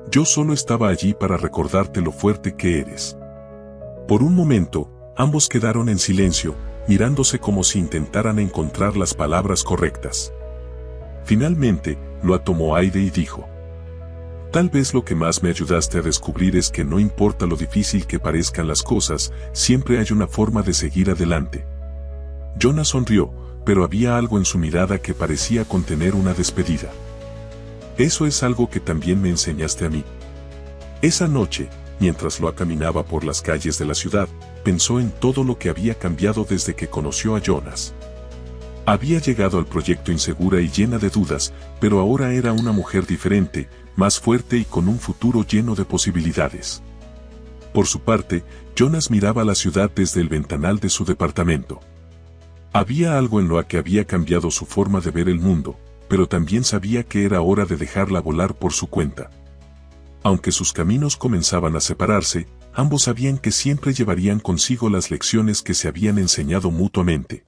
Yo solo estaba allí para recordarte lo fuerte que eres. Por un momento, ambos quedaron en silencio, mirándose como si intentaran encontrar las palabras correctas. Finalmente, Loa tomó aire y dijo: tal vez lo que más me ayudaste a descubrir es que no importa lo difícil que parezcan las cosas, siempre hay una forma de seguir adelante. Jonas sonrió, pero había algo en su mirada que parecía contener una despedida. Eso es algo que también me enseñaste a mí. Esa noche, mientras Loa caminaba por las calles de la ciudad, pensó en todo lo que había cambiado desde que conoció a Jonas. Había llegado al proyecto insegura y llena de dudas, pero ahora era una mujer diferente, más fuerte y con un futuro lleno de posibilidades. Por su parte, Jonas miraba la ciudad desde el ventanal de su departamento. Había algo en Loa que había cambiado su forma de ver el mundo, pero también sabía que era hora de dejarla volar por su cuenta. Aunque sus caminos comenzaban a separarse, Ambos sabían que siempre llevarían consigo las lecciones que se habían enseñado mutuamente.